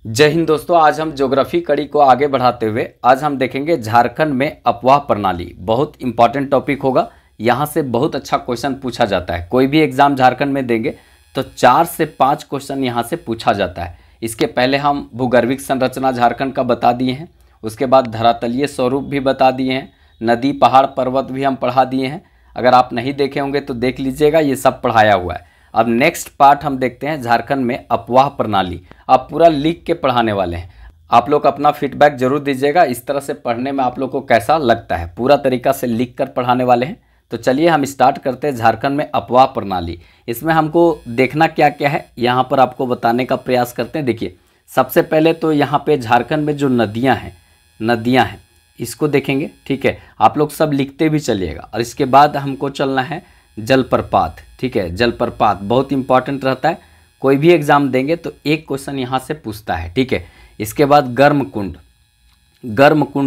जय हिंद दोस्तों, आज हम ज्योग्राफी कड़ी को आगे बढ़ाते हुए आज हम देखेंगे झारखंड में अफवाह प्रणाली। बहुत इंपॉर्टेंट टॉपिक होगा। यहाँ से बहुत अच्छा क्वेश्चन पूछा जाता है। कोई भी एग्जाम झारखंड में देंगे तो 4 से 5 क्वेश्चन यहाँ से पूछा जाता है। इसके पहले हम भूगर्भिक संरचना झारखंड का बता दिए हैं, उसके बाद धरातलीय स्वरूप भी बता दिए हैं, नदी पहाड़ पर्वत भी हम पढ़ा दिए हैं। अगर आप नहीं देखे होंगे तो देख लीजिएगा, ये सब पढ़ाया हुआ है। अब नेक्स्ट पार्ट हम देखते हैं झारखंड में अफवाह प्रणाली। आप पूरा लिख के पढ़ाने वाले हैं। आप लोग अपना फीडबैक जरूर दीजिएगा, इस तरह से पढ़ने में आप लोग को कैसा लगता है। पूरा तरीका से लिख कर पढ़ाने वाले हैं। तो चलिए हम स्टार्ट करते हैं झारखंड में अफवाह प्रणाली। इसमें हमको देखना क्या क्या है, यहाँ पर आपको बताने का प्रयास करते हैं। देखिए, सबसे पहले तो यहाँ पे झारखंड में जो नदियाँ हैं इसको देखेंगे। ठीक है, आप लोग सब लिखते भी चलिएगा। और इसके बाद हमको चलना है जलप्रपात। ठीक है, जलप्रपात बहुत इंपॉर्टेंट रहता है। कोई भी एग्जाम देंगे तो एक क्वेश्चन यहाँ से पूछता है। ठीक है, इसके बाद गर्म कुंड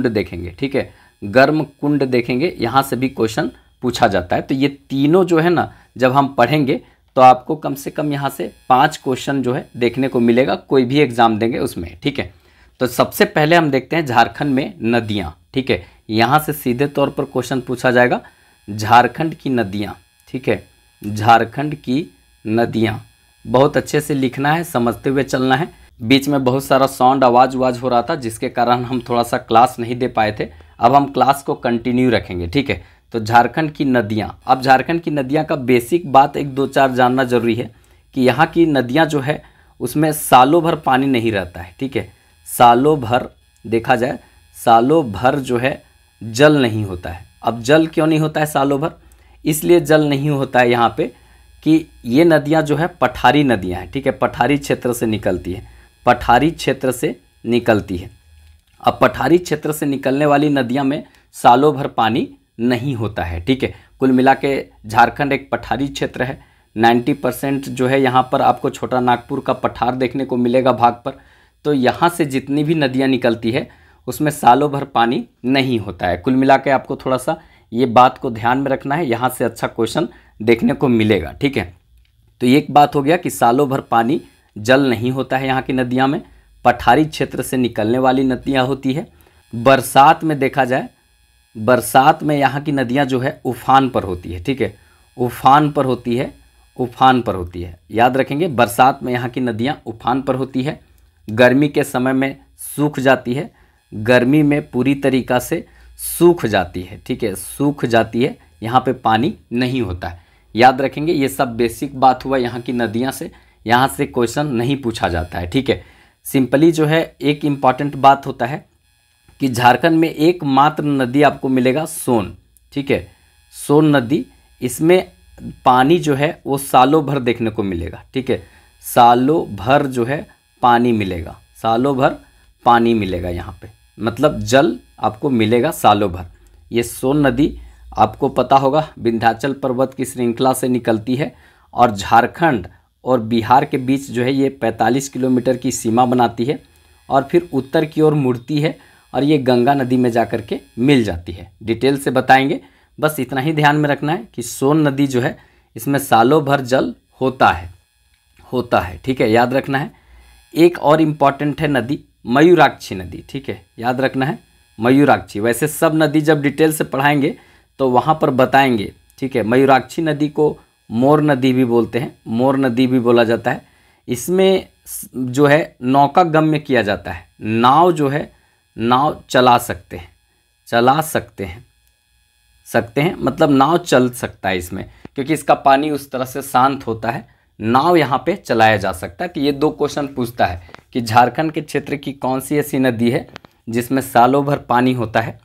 देखेंगे। ठीक है, गर्म कुंड देखेंगे, यहाँ से भी क्वेश्चन पूछा जाता है। तो ये तीनों जो है ना, जब हम पढ़ेंगे तो आपको कम से कम यहाँ से 5 क्वेश्चन जो है देखने को मिलेगा, कोई भी एग्जाम देंगे उसमें। ठीक है, तो सबसे पहले हम देखते हैं झारखंड में नदियाँ। ठीक है, यहाँ से सीधे तौर पर क्वेश्चन पूछा जाएगा, झारखंड की नदियाँ। ठीक है, झारखंड की नदियाँ बहुत अच्छे से लिखना है, समझते हुए चलना है। बीच में बहुत सारा साउंड आवाज़ हो रहा था, जिसके कारण हम थोड़ा सा क्लास नहीं दे पाए थे। अब हम क्लास को कंटिन्यू रखेंगे। ठीक है, तो झारखंड की नदियाँ। अब झारखंड की नदियाँ का बेसिक बात 1-2-4 जानना जरूरी है कि यहाँ की नदियाँ जो है उसमें सालों भर पानी नहीं रहता है। ठीक है, सालों भर देखा जाए, सालों भर जो है जल नहीं होता है। अब जल क्यों नहीं होता है सालों भर? इसलिए जल नहीं होता है यहाँ पे कि ये नदियाँ जो है पठारी नदियाँ हैं। ठीक है, पठारी क्षेत्र से निकलती है, पठारी क्षेत्र से निकलती है। अब पठारी क्षेत्र से निकलने वाली नदियाँ में सालों भर पानी नहीं होता है। ठीक है, कुल मिला के झारखंड एक पठारी क्षेत्र है। 90% जो है यहाँ पर आपको छोटा नागपुर का पठार देखने को मिलेगा भाग पर। तो यहाँ से जितनी भी नदियाँ निकलती है उसमें सालों भर पानी नहीं होता है। कुल मिला के आपको थोड़ा सा ये बात को ध्यान में रखना है, यहाँ से अच्छा क्वेश्चन देखने को मिलेगा। ठीक है, तो एक बात हो गया कि सालों भर पानी जल नहीं होता है यहाँ की नदियाँ में, पठारी क्षेत्र से निकलने वाली नदियाँ होती है। बरसात में देखा जाए, बरसात में यहाँ की नदियाँ जो है उफान पर होती है। ठीक है, उफान पर होती है, उफान पर होती है। याद रखेंगे, बरसात में यहाँ की नदियाँ उफान पर होती है। गर्मी के समय में सूख जाती है, गर्मी में पूरी तरीक़ा से सूख जाती है। ठीक है, सूख जाती है, यहाँ पे पानी नहीं होता है। याद रखेंगे, ये सब बेसिक बात हुआ यहाँ की नदियाँ से। यहाँ से क्वेश्चन नहीं पूछा जाता है। ठीक है, सिंपली जो है एक इम्पॉर्टेंट बात होता है कि झारखंड में एकमात्र नदी आपको मिलेगा सोन। ठीक है, सोन नदी, इसमें पानी जो है वो सालों भर देखने को मिलेगा। ठीक है, सालों भर जो है पानी मिलेगा, सालों भर पानी मिलेगा यहाँ पे, मतलब जल आपको मिलेगा सालों भर। ये सोन नदी आपको पता होगा विंध्याचल पर्वत की श्रृंखला से निकलती है और झारखंड और बिहार के बीच जो है ये 45 किलोमीटर की सीमा बनाती है और फिर उत्तर की ओर मुड़ती है और ये गंगा नदी में जाकर के मिल जाती है। डिटेल से बताएंगे, बस इतना ही ध्यान में रखना है कि सोन नदी जो है इसमें सालों भर जल होता है। ठीक है, याद रखना है। एक और इम्पॉर्टेंट है नदी, मयूराक्षी नदी। ठीक है, याद रखना है, मयूराक्षी। वैसे सब नदी जब डिटेल से पढ़ाएंगे तो वहाँ पर बताएंगे। ठीक है, मयूराक्षी नदी को मोर नदी भी बोलते हैं, मोर नदी भी बोला जाता है। इसमें जो है नौका गम्य किया जाता है, नाव जो है नाव चला सकते हैं, मतलब नाव चल सकता है इसमें, क्योंकि इसका पानी उस तरह से शांत होता है, नाव यहाँ पे चलाया जा सकता है। तो ये 2 क्वेश्चन पूछता है कि झारखंड के क्षेत्र की कौन सी ऐसी नदी है जिसमें सालों भर पानी होता है,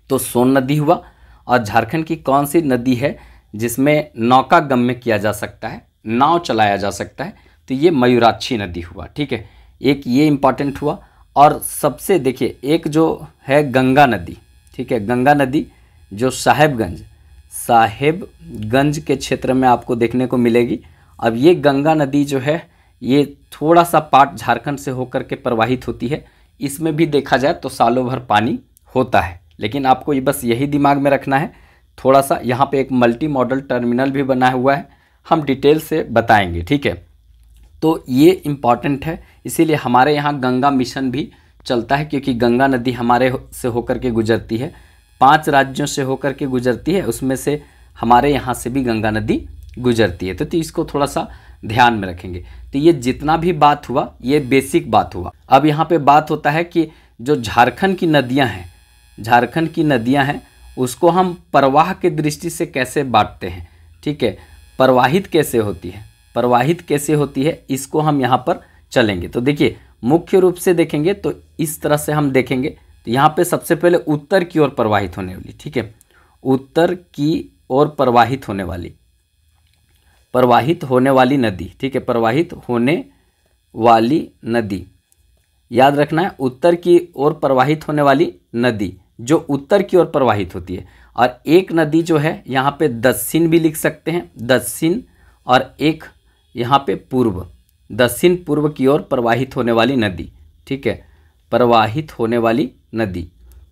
तो सोन नदी हुआ। और झारखंड की कौन सी नदी है जिसमें नौका गम्य किया जा सकता है, नाव चलाया जा सकता है, तो ये मयूराक्षी नदी हुआ। ठीक है, एक ये इम्पॉर्टेंट हुआ। और सबसे देखिए एक जो है गंगा नदी। ठीक है, गंगा नदी जो साहेबगंज के क्षेत्र में आपको देखने को मिलेगी। अब ये गंगा नदी जो है ये थोड़ा सा पार्ट झारखंड से होकर के प्रवाहित होती है। इसमें भी देखा जाए तो सालों भर पानी होता है, लेकिन आपको ये बस यही दिमाग में रखना है। थोड़ा सा यहाँ पे एक मल्टी मॉडल टर्मिनल भी बना हुआ है, हम डिटेल से बताएंगे। ठीक है, तो ये इम्पॉर्टेंट है, इसीलिए हमारे यहाँ गंगा मिशन भी चलता है, क्योंकि गंगा नदी हमारे से होकर के गुजरती है, 5 राज्यों से होकर के गुजरती है, उसमें से हमारे यहाँ से भी गंगा नदी गुजरती है। तो इसको थोड़ा सा ध्यान में रखेंगे। तो ये जितना भी बात हुआ ये बेसिक बात हुआ। अब यहाँ पे बात होता है कि जो झारखंड की नदियाँ हैं, झारखंड की नदियाँ हैं उसको हम प्रवाह के दृष्टि से कैसे बांटते हैं, ठीक है, प्रवाहित कैसे होती है, प्रवाहित कैसे होती है, इसको हम यहाँ पर चलेंगे। तो देखिए मुख्य रूप से देखेंगे तो इस तरह से हम देखेंगे। तो यहाँ पे सबसे पहले उत्तर की ओर प्रवाहित होने वाली, ठीक है, उत्तर की ओर प्रवाहित होने वाली नदी, ठीक है, प्रवाहित होने वाली नदी, याद रखना है, उत्तर की ओर प्रवाहित होने वाली नदी जो उत्तर की ओर प्रवाहित होती है। और एक नदी जो है यहाँ पे दक्षिण भी लिख सकते हैं, दक्षिण, और एक यहाँ पे पूर्व, दक्षिण पूर्व की ओर प्रवाहित होने वाली नदी, ठीक है, प्रवाहित होने वाली नदी।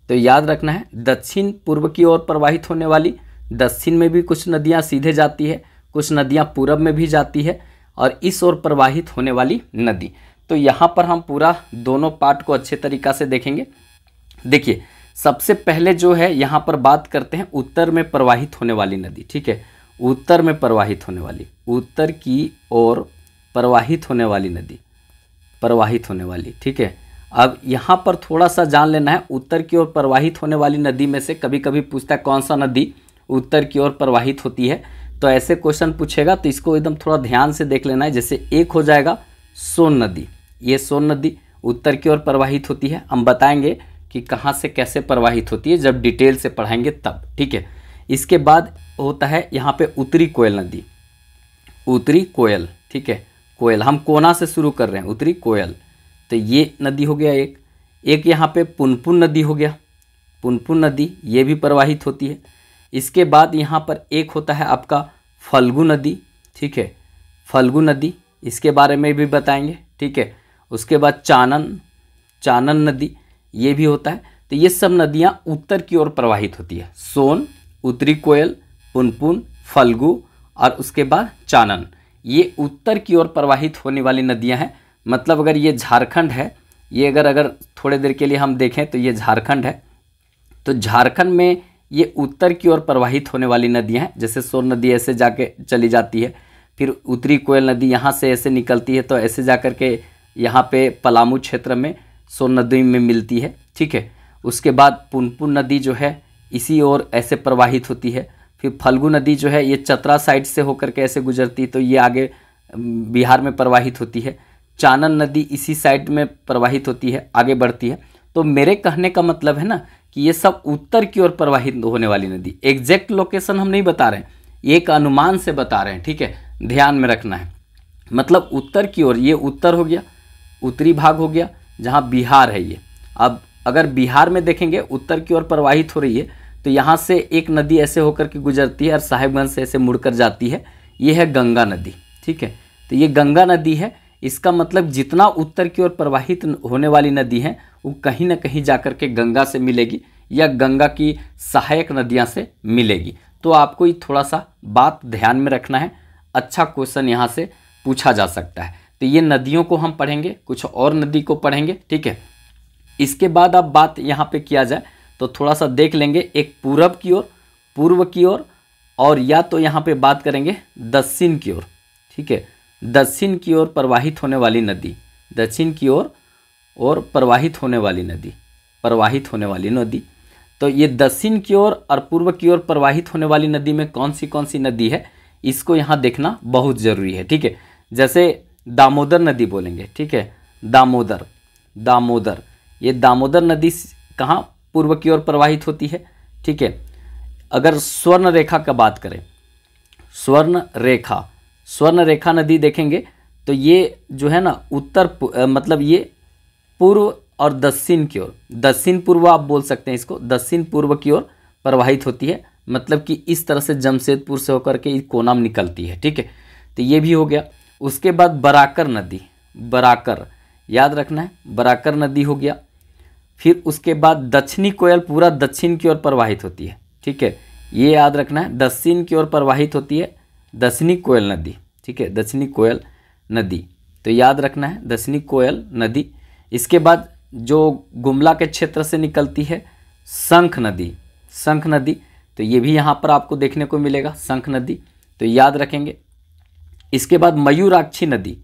तो याद रखना है दक्षिण पूर्व की ओर प्रवाहित होने वाली, दक्षिण में भी कुछ नदियाँ सीधे जाती है, कुछ नदियाँ पूरब में भी जाती है, और इस ओर प्रवाहित होने वाली नदी। तो यहाँ पर हम पूरा दोनों पार्ट को अच्छे तरीक़ा से देखेंगे। देखिए सबसे पहले जो है यहाँ पर बात करते हैं उत्तर में प्रवाहित होने वाली नदी, ठीक है, उत्तर में प्रवाहित होने वाली, उत्तर की ओर प्रवाहित होने वाली नदी, प्रवाहित होने वाली, ठीक है। अब यहाँ पर थोड़ा सा जान लेना है, उत्तर की ओर प्रवाहित होने वाली नदी में से कभी कभी पूछता है कौन सा नदी उत्तर की ओर प्रवाहित होती है, तो ऐसे क्वेश्चन पूछेगा तो इसको एकदम थोड़ा ध्यान से देख लेना है। जैसे एक हो जाएगा सोन नदी, ये सोन नदी उत्तर की ओर प्रवाहित होती है, हम बताएंगे कि कहाँ से कैसे प्रवाहित होती है जब डिटेल से पढ़ाएंगे तब, ठीक है। इसके बाद होता है यहाँ पे उत्तरी कोयल नदी, उत्तरी कोयल, ठीक है, कोयल, हम कोना से शुरू कर रहे हैं, उत्तरी कोयल, तो ये नदी हो गया एक यहाँ पे पुनपुन नदी हो गया, पुनपुन नदी ये भी प्रवाहित होती है। इसके बाद यहाँ पर एक होता है आपका फल्गु नदी, ठीक है, फल्गु नदी, इसके बारे में भी बताएंगे, ठीक है। उसके बाद चानन नदी ये भी होता है। तो ये सब नदियाँ उत्तर की ओर प्रवाहित होती है, सोन, उत्तरी कोयल, पुनपुन, फल्गु और उसके बाद चानन, ये उत्तर की ओर प्रवाहित होने वाली नदियाँ हैं। मतलब अगर ये झारखंड है, ये अगर थोड़े देर के लिए हम देखें तो ये झारखंड है, तो झारखंड में ये उत्तर की ओर प्रवाहित होने वाली नदियाँ हैं। जैसे सोन नदी ऐसे जाके चली जाती है, फिर उत्तरी कोयल नदी यहाँ से ऐसे निकलती है, तो ऐसे जा कर के यहाँ पे पलामू क्षेत्र में सोन नदी में मिलती है, ठीक है। उसके बाद पुनपुन नदी जो है इसी ओर ऐसे प्रवाहित होती है। फिर फल्गु नदी जो है ये चतरा साइड से होकर के ऐसे गुजरती है, तो ये आगे बिहार में प्रवाहित होती है। चानन नदी इसी साइड में प्रवाहित होती है, आगे बढ़ती है। तो मेरे कहने का मतलब है ना कि ये सब उत्तर की ओर प्रवाहित होने वाली नदी, एग्जैक्ट लोकेशन हम नहीं बता रहे हैं, एक अनुमान से बता रहे हैं, ठीक है, ध्यान में रखना है। मतलब उत्तर की ओर, ये उत्तर हो गया, उत्तरी भाग हो गया जहाँ बिहार है ये। अब अगर बिहार में देखेंगे उत्तर की ओर प्रवाहित हो रही है, तो यहाँ से एक नदी ऐसे होकर के गुजरती है और साहेबगंज से ऐसे मुड़कर जाती है, ये है गंगा नदी, ठीक है। तो ये गंगा नदी है, इसका मतलब जितना उत्तर की ओर प्रवाहित होने वाली नदी है वो कहीं ना कहीं जाकर के गंगा से मिलेगी या गंगा की सहायक नदियाँ से मिलेगी। तो आपको ये थोड़ा सा बात ध्यान में रखना है, अच्छा क्वेश्चन यहाँ से पूछा जा सकता है। तो ये नदियों को हम पढ़ेंगे, कुछ और नदी को पढ़ेंगे, ठीक है। इसके बाद अब बात यहाँ पे किया जाए तो थोड़ा सा देख लेंगे, एक पूरब की ओर, पूर्व की ओर, और या तो यहाँ पे बात करेंगे दक्षिण की ओर, ठीक है, दक्षिण की ओर प्रवाहित होने वाली नदी, दक्षिण की ओर और प्रवाहित होने वाली नदी, प्रवाहित होने वाली नदी। तो ये दक्षिण की ओर और पूर्व की ओर प्रवाहित होने वाली नदी में कौन सी नदी है, इसको यहाँ देखना बहुत ज़रूरी है, ठीक है। जैसे दामोदर नदी बोलेंगे, ठीक है, दामोदर, दामोदर, ये दामोदर नदी कहाँ पूर्व की ओर प्रवाहित होती है, ठीक है। अगर स्वर्ण रेखा का बात करें, स्वर्ण रेखा नदी देखेंगे तो ये जो है ना उत्तर मतलब ये पूर्व और दक्षिण की ओर, दक्षिण पूर्व आप बोल सकते हैं इसको, दक्षिण पूर्व की ओर प्रवाहित होती है। मतलब कि इस तरह से जमशेदपुर से होकर के कोना में निकलती है, ठीक है। तो ये भी हो गया। उसके बाद बराकर नदी, बराकर याद रखना है, बराकर नदी हो गया। फिर उसके बाद दक्षिणी कोयल पूरा दक्षिण की ओर प्रवाहित होती है, ठीक है, ये याद रखना है, दक्षिण की ओर प्रवाहित होती है दक्षिणी कोयल नदी, ठीक है, दक्षिणी कोयल नदी। तो याद रखना है दसनी कोयल नदी। इसके बाद जो गुमला के क्षेत्र से निकलती है शंख नदी, शंख नदी, तो ये भी यहाँ पर आपको देखने को मिलेगा शंख नदी, तो याद रखेंगे। इसके बाद मयूराक्षी नदी,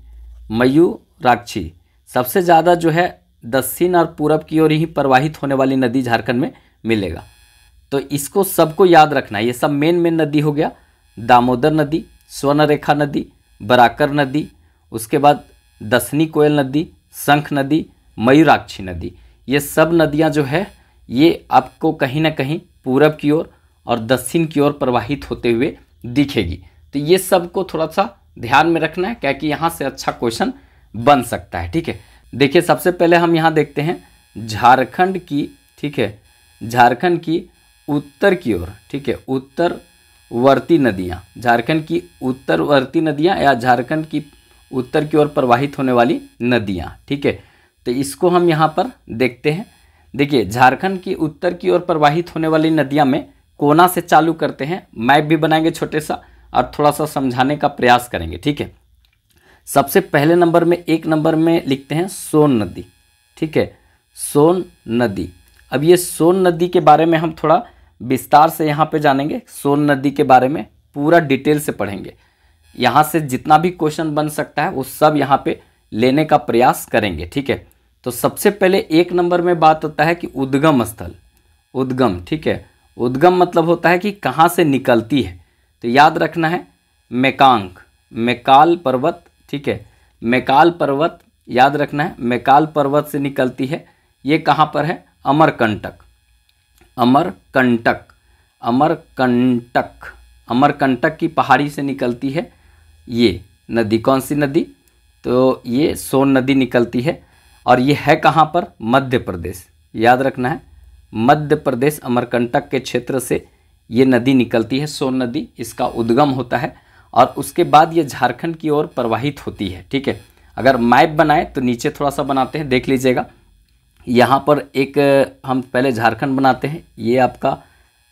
मयूराक्षी सबसे ज़्यादा जो है दक्षिण और पूरब की ओर ही प्रवाहित होने वाली नदी झारखंड में मिलेगा, तो इसको सबको याद रखना है। ये सब मेन नदी हो गया। दामोदर नदी, स्वर्णरेखा नदी, बराकर नदी, उसके बाद दसनी कोयल नदी, शंख नदी, मयूराक्षी नदी, ये सब नदियां जो है ये आपको कहीं ना कहीं पूरब की ओर और दक्षिण की ओर प्रवाहित होते हुए दिखेगी। तो ये सब को थोड़ा सा ध्यान में रखना है, क्या कि यहाँ से अच्छा क्वेश्चन बन सकता है। ठीक है, देखिए सबसे पहले हम यहाँ देखते हैं झारखंड की, ठीक है, झारखंड की उत्तर की ओर, ठीक है, उत्तरवर्ती नदियाँ, झारखंड की उत्तरवर्ती नदियाँ या झारखंड की उत्तर की ओर प्रवाहित होने वाली नदियाँ। ठीक है, तो इसको हम यहाँ पर देखते हैं। देखिए झारखंड की उत्तर की ओर प्रवाहित होने वाली नदियाँ में कोना से चालू करते हैं, मैप भी बनाएंगे छोटे सा और थोड़ा सा समझाने का प्रयास करेंगे। ठीक है, सबसे पहले नंबर में, एक नंबर में लिखते हैं सोन नदी। ठीक है, सोन नदी। अब ये सोन नदी के बारे में हम थोड़ा विस्तार से यहाँ पे जानेंगे। सोन नदी के बारे में पूरा डिटेल से पढ़ेंगे। यहाँ से जितना भी क्वेश्चन बन सकता है वो सब यहाँ पे लेने का प्रयास करेंगे। ठीक है, तो सबसे पहले एक नंबर में बात होता है कि उद्गम स्थल, उद्गम। ठीक है, उद्गम मतलब होता है कि कहाँ से निकलती है, तो याद रखना है मेकांग, मेकाल पर्वत। ठीक है, मेकाल पर्वत याद रखना है, मेकाल पर्वत से निकलती है। ये कहाँ पर है? अमरकंटक, अमरकंटक, अमरकंटक, अमरकंटक की पहाड़ी से निकलती है ये नदी। कौन सी नदी? तो ये सोन नदी निकलती है और ये है कहाँ पर? मध्य प्रदेश। याद रखना है मध्य प्रदेश, अमरकंटक के क्षेत्र से ये नदी निकलती है, सोन नदी, इसका उद्गम होता है और उसके बाद ये झारखंड की ओर प्रवाहित होती है। ठीक है, अगर मैप बनाए तो नीचे थोड़ा सा बनाते हैं, देख लीजिएगा। यहाँ पर एक हम पहले झारखंड बनाते हैं, ये आपका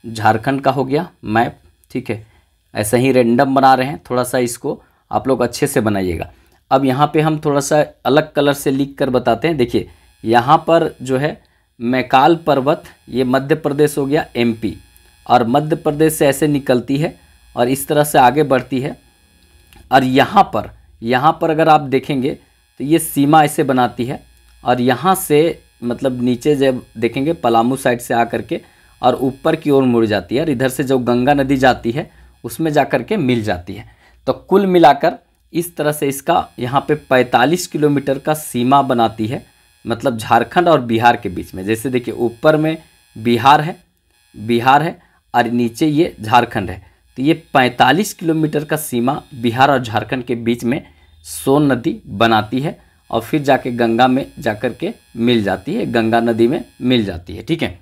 झारखंड का हो गया मैप। ठीक है, ऐसा ही रैंडम बना रहे हैं, थोड़ा सा इसको आप लोग अच्छे से बनाइएगा। अब यहाँ पे हम थोड़ा सा अलग कलर से लिख कर बताते हैं। देखिए यहाँ पर जो है मैकाल पर्वत, ये मध्य प्रदेश हो गया, एमपी, और मध्य प्रदेश से ऐसे निकलती है और इस तरह से आगे बढ़ती है। और यहाँ पर अगर आप देखेंगे तो ये सीमा ऐसे बनाती है और यहाँ से मतलब नीचे जब देखेंगे पलामू साइड से आकर के और ऊपर की ओर मुड़ जाती है और इधर से जो गंगा नदी जाती है उसमें जाकर के मिल जाती है। तो कुल मिलाकर इस तरह से इसका यहाँ पे 45 किलोमीटर का सीमा बनाती है, मतलब झारखंड और बिहार के बीच में। जैसे देखिए ऊपर में बिहार है और नीचे ये झारखंड है, तो ये 45 किलोमीटर का सीमा बिहार और झारखंड के बीच में सोन नदी बनाती है और फिर जाके गंगा में जाकर के मिल जाती है, गंगा नदी में मिल जाती है। ठीक है,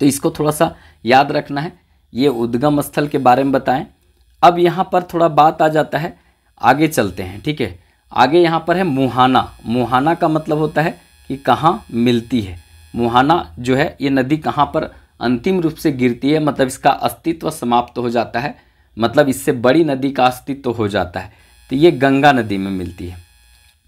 तो इसको थोड़ा सा याद रखना है। ये उद्गम स्थल के बारे में बताएं। अब यहाँ पर थोड़ा बात आ जाता है, आगे चलते हैं। ठीक है, आगे यहाँ पर है मुहाना। मुहाना का मतलब होता है कि कहाँ मिलती है। मुहाना जो है ये नदी कहाँ पर अंतिम रूप से गिरती है, मतलब इसका अस्तित्व समाप्त हो जाता है, मतलब इससे बड़ी नदी का अस्तित्व हो जाता है। तो ये गंगा नदी में मिलती है,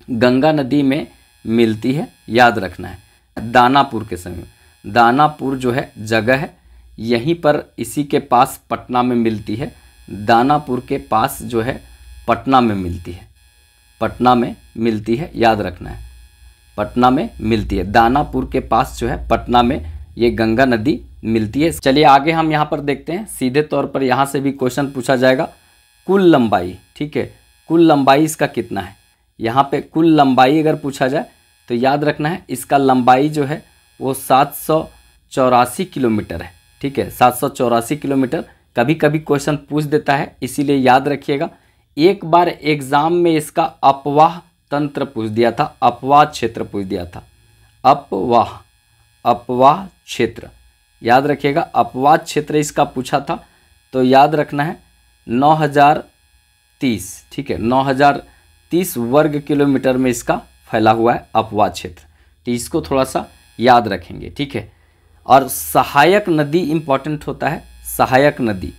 गंगा नदी में मिलती है, याद रखना है। दानापुर के समय, दानापुर जो है जगह है, यहीं पर इसी के पास पटना में मिलती है। दानापुर के पास जो है पटना में मिलती है, पटना में मिलती है, याद रखना है, पटना में मिलती है। दानापुर के पास जो है पटना में ये गंगा नदी मिलती है। चलिए आगे हम यहाँ पर देखते हैं, सीधे तौर पर यहाँ से भी क्वेश्चन पूछा जाएगा। कुल लंबाई, ठीक है, कुल लंबाई इसका कितना है? यहाँ पे कुल लंबाई अगर पूछा जाए तो याद रखना है इसका लंबाई जो है वो 784 किलोमीटर है। ठीक है, 784 किलोमीटर। कभी कभी क्वेश्चन पूछ देता है, इसीलिए याद रखिएगा। एक बार एग्जाम में इसका अपवाह तंत्र पूछ दिया था, अपवाह क्षेत्र पूछ दिया था, अपवाह क्षेत्र, याद रखिएगा। अपवाह क्षेत्र इसका पूछा था, तो याद रखना है 9030। ठीक है, 9030 वर्ग किलोमीटर में इसका फैला हुआ है अपवाह क्षेत्र, तो इसको थोड़ा सा याद रखेंगे। ठीक है, और सहायक नदी इंपॉर्टेंट होता है, सहायक नदी,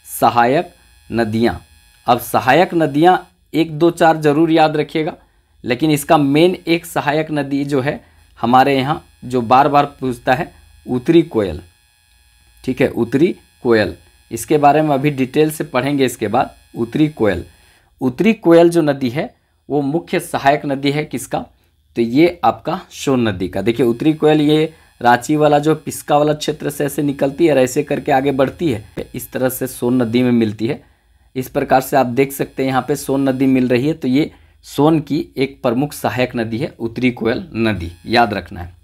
सहायक नदियाँ। अब सहायक नदियाँ 1 2 4 जरूर याद रखिएगा। लेकिन इसका मेन एक सहायक नदी जो है हमारे यहाँ जो बार बार पूछता है, उत्तरी कोयल। ठीक है, उत्तरी कोयल, इसके बारे में अभी डिटेल से पढ़ेंगे इसके बाद। उत्तरी कोयल, उत्तरी कोयल जो नदी है वो मुख्य सहायक नदी है किसका, तो ये आपका सोन नदी का। देखिए उत्तरी कोयल ये रांची वाला जो पिस्का वाला क्षेत्र से ऐसे निकलती है और ऐसे करके आगे बढ़ती है, इस तरह से सोन नदी में मिलती है। इस प्रकार से आप देख सकते हैं यहाँ पे सोन नदी मिल रही है, तो ये सोन की एक प्रमुख सहायक नदी है उत्तरी कोयल नदी, याद रखना है।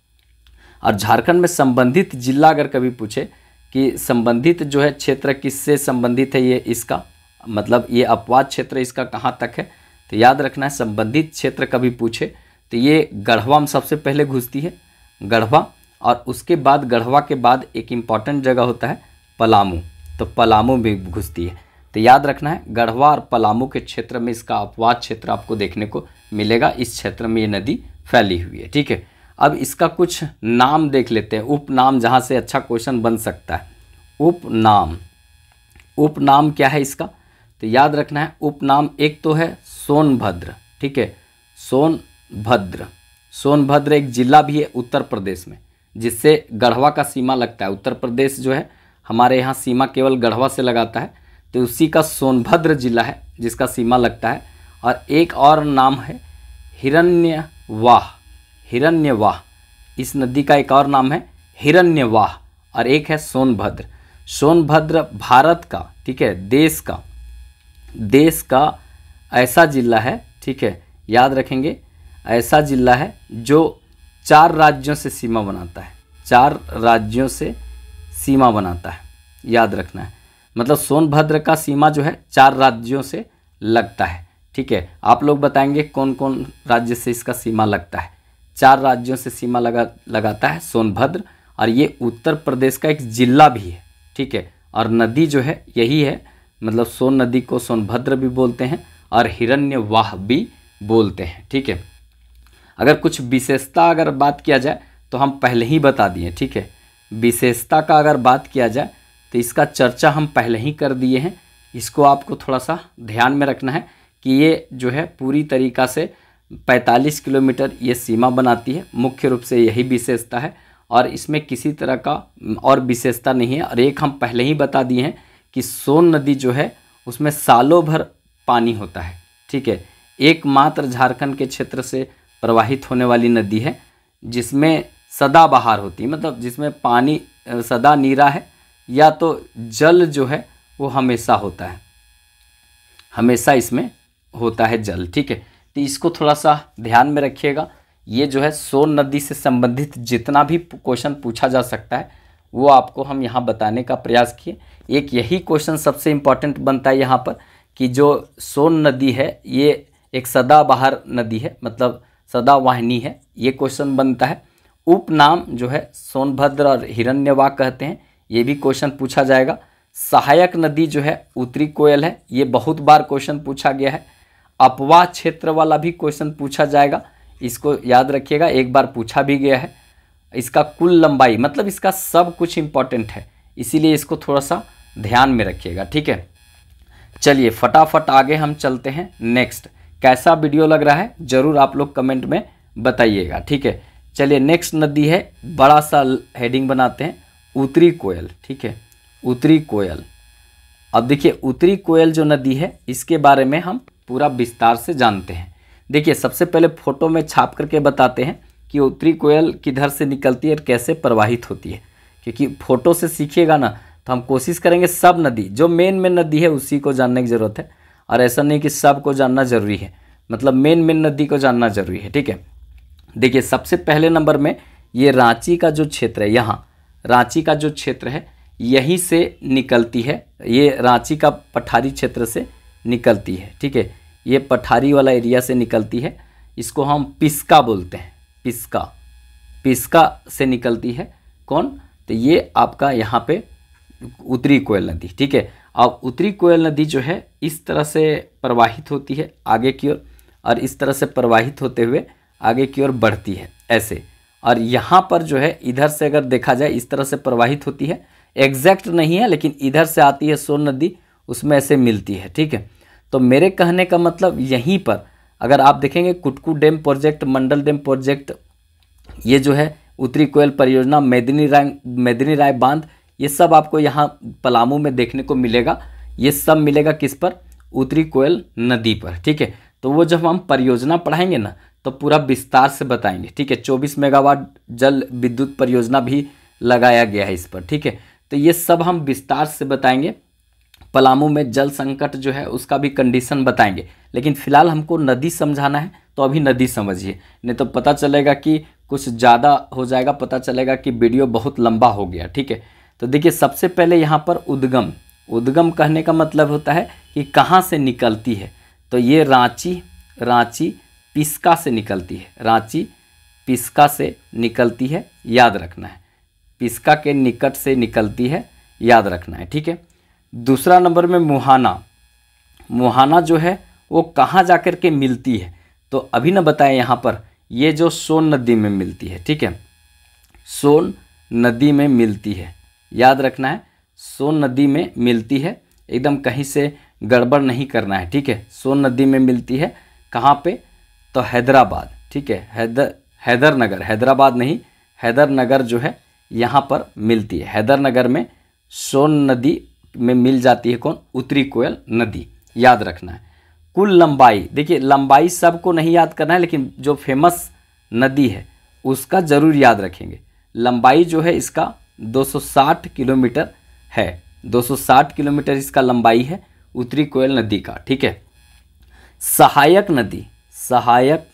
और झारखंड में संबंधित जिला अगर कभी पूछे कि संबंधित जो है क्षेत्र किससे संबंधित है, ये इसका मतलब ये अपवाद क्षेत्र इसका कहाँ तक है, तो याद रखना है संबंधित क्षेत्र कभी पूछे तो ये गढ़वा में सबसे पहले घुसती है, गढ़वा, और उसके बाद गढ़वा के बाद एक इम्पॉर्टेंट जगह होता है पलामू, तो पलामू भी घुसती है। तो याद रखना है गढ़वा और पलामू के क्षेत्र में इसका अपवाद क्षेत्र आपको देखने को मिलेगा, इस क्षेत्र में ये नदी फैली हुई है। ठीक है, अब इसका कुछ नाम देख लेते हैं, उपनाम, जहाँ से अच्छा क्वेश्चन बन सकता है। उपनाम, उपनाम क्या है इसका, तो याद रखना है उपनाम एक तो है सोनभद्र। ठीक है, सोनभद्र, सोनभद्र एक जिला भी है उत्तर प्रदेश में, जिससे गढ़वा का सीमा लगता है। उत्तर प्रदेश जो है हमारे यहाँ सीमा केवल गढ़वा से लगाता है, तो उसी का सोनभद्र जिला है जिसका सीमा लगता है। और एक और नाम है हिरण्यवाह, हिरण्यवाह, इस नदी का एक और नाम है हिरण्यवाह, और एक है सोनभद्र। सोनभद्र भारत का, ठीक है, देश का ऐसा जिला है, ठीक है, याद रखेंगे, ऐसा जिला है जो 4 राज्यों से सीमा बनाता है, 4 राज्यों से सीमा बनाता है, याद रखना है। मतलब सोनभद्र का सीमा जो है 4 राज्यों से लगता है। ठीक है, आप लोग बताएंगे कौन कौन राज्य से इसका सीमा लगता है। 4 राज्यों से सीमा लगाता है सोनभद्र, और ये उत्तर प्रदेश का एक जिला भी है। ठीक है, और नदी जो है यही है, मतलब सोन नदी को सोनभद्र भी बोलते हैं और हिरण्यवाह भी बोलते हैं। ठीक है, अगर कुछ विशेषता अगर बात किया जाए तो हम पहले ही बता दिए। ठीक है, विशेषता का अगर बात किया जाए तो इसका चर्चा हम पहले ही कर दिए हैं। इसको आपको थोड़ा सा ध्यान में रखना है कि ये जो है पूरी तरीक़ा से 45 किलोमीटर ये सीमा बनाती है, मुख्य रूप से यही विशेषता है, और इसमें किसी तरह का और विशेषता नहीं है। और एक हम पहले ही बता दिए हैं कि सोन नदी जो है उसमें सालों भर पानी होता है। ठीक है, एकमात्र झारखंड के क्षेत्र से प्रवाहित होने वाली नदी है जिसमें सदाबहार होती है, मतलब जिसमें पानी सदा नीरा है, या तो जल जो है वो हमेशा होता है, हमेशा इसमें होता है जल। ठीक है, तो इसको थोड़ा सा ध्यान में रखिएगा। ये जो है सोन नदी से संबंधित जितना भी क्वेश्चन पूछा जा सकता है वो आपको हम यहाँ बताने का प्रयास किए। एक यही क्वेश्चन सबसे इम्पॉर्टेंट बनता है यहाँ पर कि जो सोन नदी है ये एक सदाबहार नदी है, मतलब सदावाहिनी है, ये क्वेश्चन बनता है। उपनाम जो है सोनभद्र और हिरण्यवाह कहते हैं, ये भी क्वेश्चन पूछा जाएगा। सहायक नदी जो है उत्तरी कोयल है, ये बहुत बार क्वेश्चन पूछा गया है। अपवाह क्षेत्र वाला भी क्वेश्चन पूछा जाएगा, इसको याद रखिएगा, एक बार पूछा भी गया है। इसका कुल लंबाई, मतलब इसका सब कुछ इम्पॉर्टेंट है, इसीलिए इसको थोड़ा सा ध्यान में रखिएगा। ठीक है, चलिए फटाफट आगे हम चलते हैं। नेक्स्ट कैसा वीडियो लग रहा है ज़रूर आप लोग कमेंट में बताइएगा। ठीक है, चलिए नेक्स्ट नदी है, बड़ा सा हेडिंग बनाते हैं, उत्तरी कोयल। ठीक है, उत्तरी कोयल। अब देखिए उत्तरी कोयल जो नदी है इसके बारे में हम पूरा विस्तार से जानते हैं। देखिए सबसे पहले फ़ोटो में छाप करके बताते हैं कि उत्तरी कोयल किधर से निकलती है और कैसे प्रवाहित होती है, क्योंकि फ़ोटो से सीखिएगा ना तो हम कोशिश करेंगे सब नदी जो मेन नदी है उसी को जानने की ज़रूरत है, और ऐसा नहीं कि सब को जानना ज़रूरी है, मतलब मेन नदी को जानना ज़रूरी है। ठीक है, देखिए सबसे पहले नंबर में ये रांची का जो क्षेत्र है, यहाँ रांची का जो क्षेत्र है यहीं से निकलती है, ये रांची का पठारी क्षेत्र से निकलती है। ठीक है, ये पठारी वाला एरिया से निकलती है, इसको हम पिस्का बोलते हैं, पिस्का, पिस्का से निकलती है। कौन, तो ये आपका यहाँ पे उत्तरी कोयल नदी। ठीक है, अब उत्तरी कोयल नदी जो है इस तरह से प्रवाहित होती है आगे की ओर, और इस तरह से प्रवाहित होते हुए आगे की ओर बढ़ती है ऐसे, और यहाँ पर जो है इधर से अगर देखा जाए इस तरह से प्रवाहित होती है, एग्जैक्ट नहीं है लेकिन इधर से आती है सोन नदी, उसमें ऐसे मिलती है। ठीक है, तो मेरे कहने का मतलब यहीं पर अगर आप देखेंगे कुटकू डैम प्रोजेक्ट, मंडल डैम प्रोजेक्ट, ये जो है उत्तरी कोयल परियोजना, मेदिनी राय बांध, ये सब आपको यहाँ पलामू में देखने को मिलेगा। ये सब मिलेगा किस पर? उत्तरी कोयल नदी पर, ठीक है। तो वो जब हम परियोजना पढ़ाएंगे ना तो पूरा विस्तार से बताएंगे, ठीक है। 24 मेगावाट जल विद्युत परियोजना भी लगाया गया है इस पर, ठीक है। तो ये सब हम विस्तार से बताएंगे। पलामू में जल संकट जो है उसका भी कंडीशन बताएंगे, लेकिन फिलहाल हमको नदी समझाना है तो अभी नदी समझिए, नहीं तो पता चलेगा कि कुछ ज़्यादा हो जाएगा, पता चलेगा कि वीडियो बहुत लंबा हो गया, ठीक है। तो देखिए सबसे पहले यहाँ पर उद्गम, उद्गम कहने का मतलब होता है कि कहाँ से निकलती है। तो ये रांची पिस्का से निकलती है, रांची पिस्का से निकलती है, याद रखना है। पिस्का के निकट से निकलती है, याद रखना है, ठीक है। दूसरा नंबर में मुहाना, मुहाना जो है वो कहाँ जाकर के मिलती है? तो अभी ना बताएं यहाँ पर, ये जो सोन नदी में मिलती है, ठीक है। सोन नदी में मिलती है, याद रखना है, सोन नदी में मिलती है, एकदम कहीं से गड़बड़ नहीं करना है, ठीक है। सोन नदी में मिलती है, कहाँ पे? तो हैदराबाद, ठीक है। हैदरनगर, हैदराबाद नहीं, हैदरनगर जो है यहाँ पर मिलती है। हैदरनगर में सोन नदी में मिल जाती है कौन? उत्तरी कोयल नदी, याद रखना है। कुल लंबाई, देखिए लंबाई सबको नहीं याद करना है, लेकिन जो फेमस नदी है उसका ज़रूर याद रखेंगे। लंबाई जो है इसका 260 किलोमीटर है, 260 किलोमीटर इसका लंबाई है उत्तरी कोयल नदी का, ठीक है। सहायक नदी, सहायक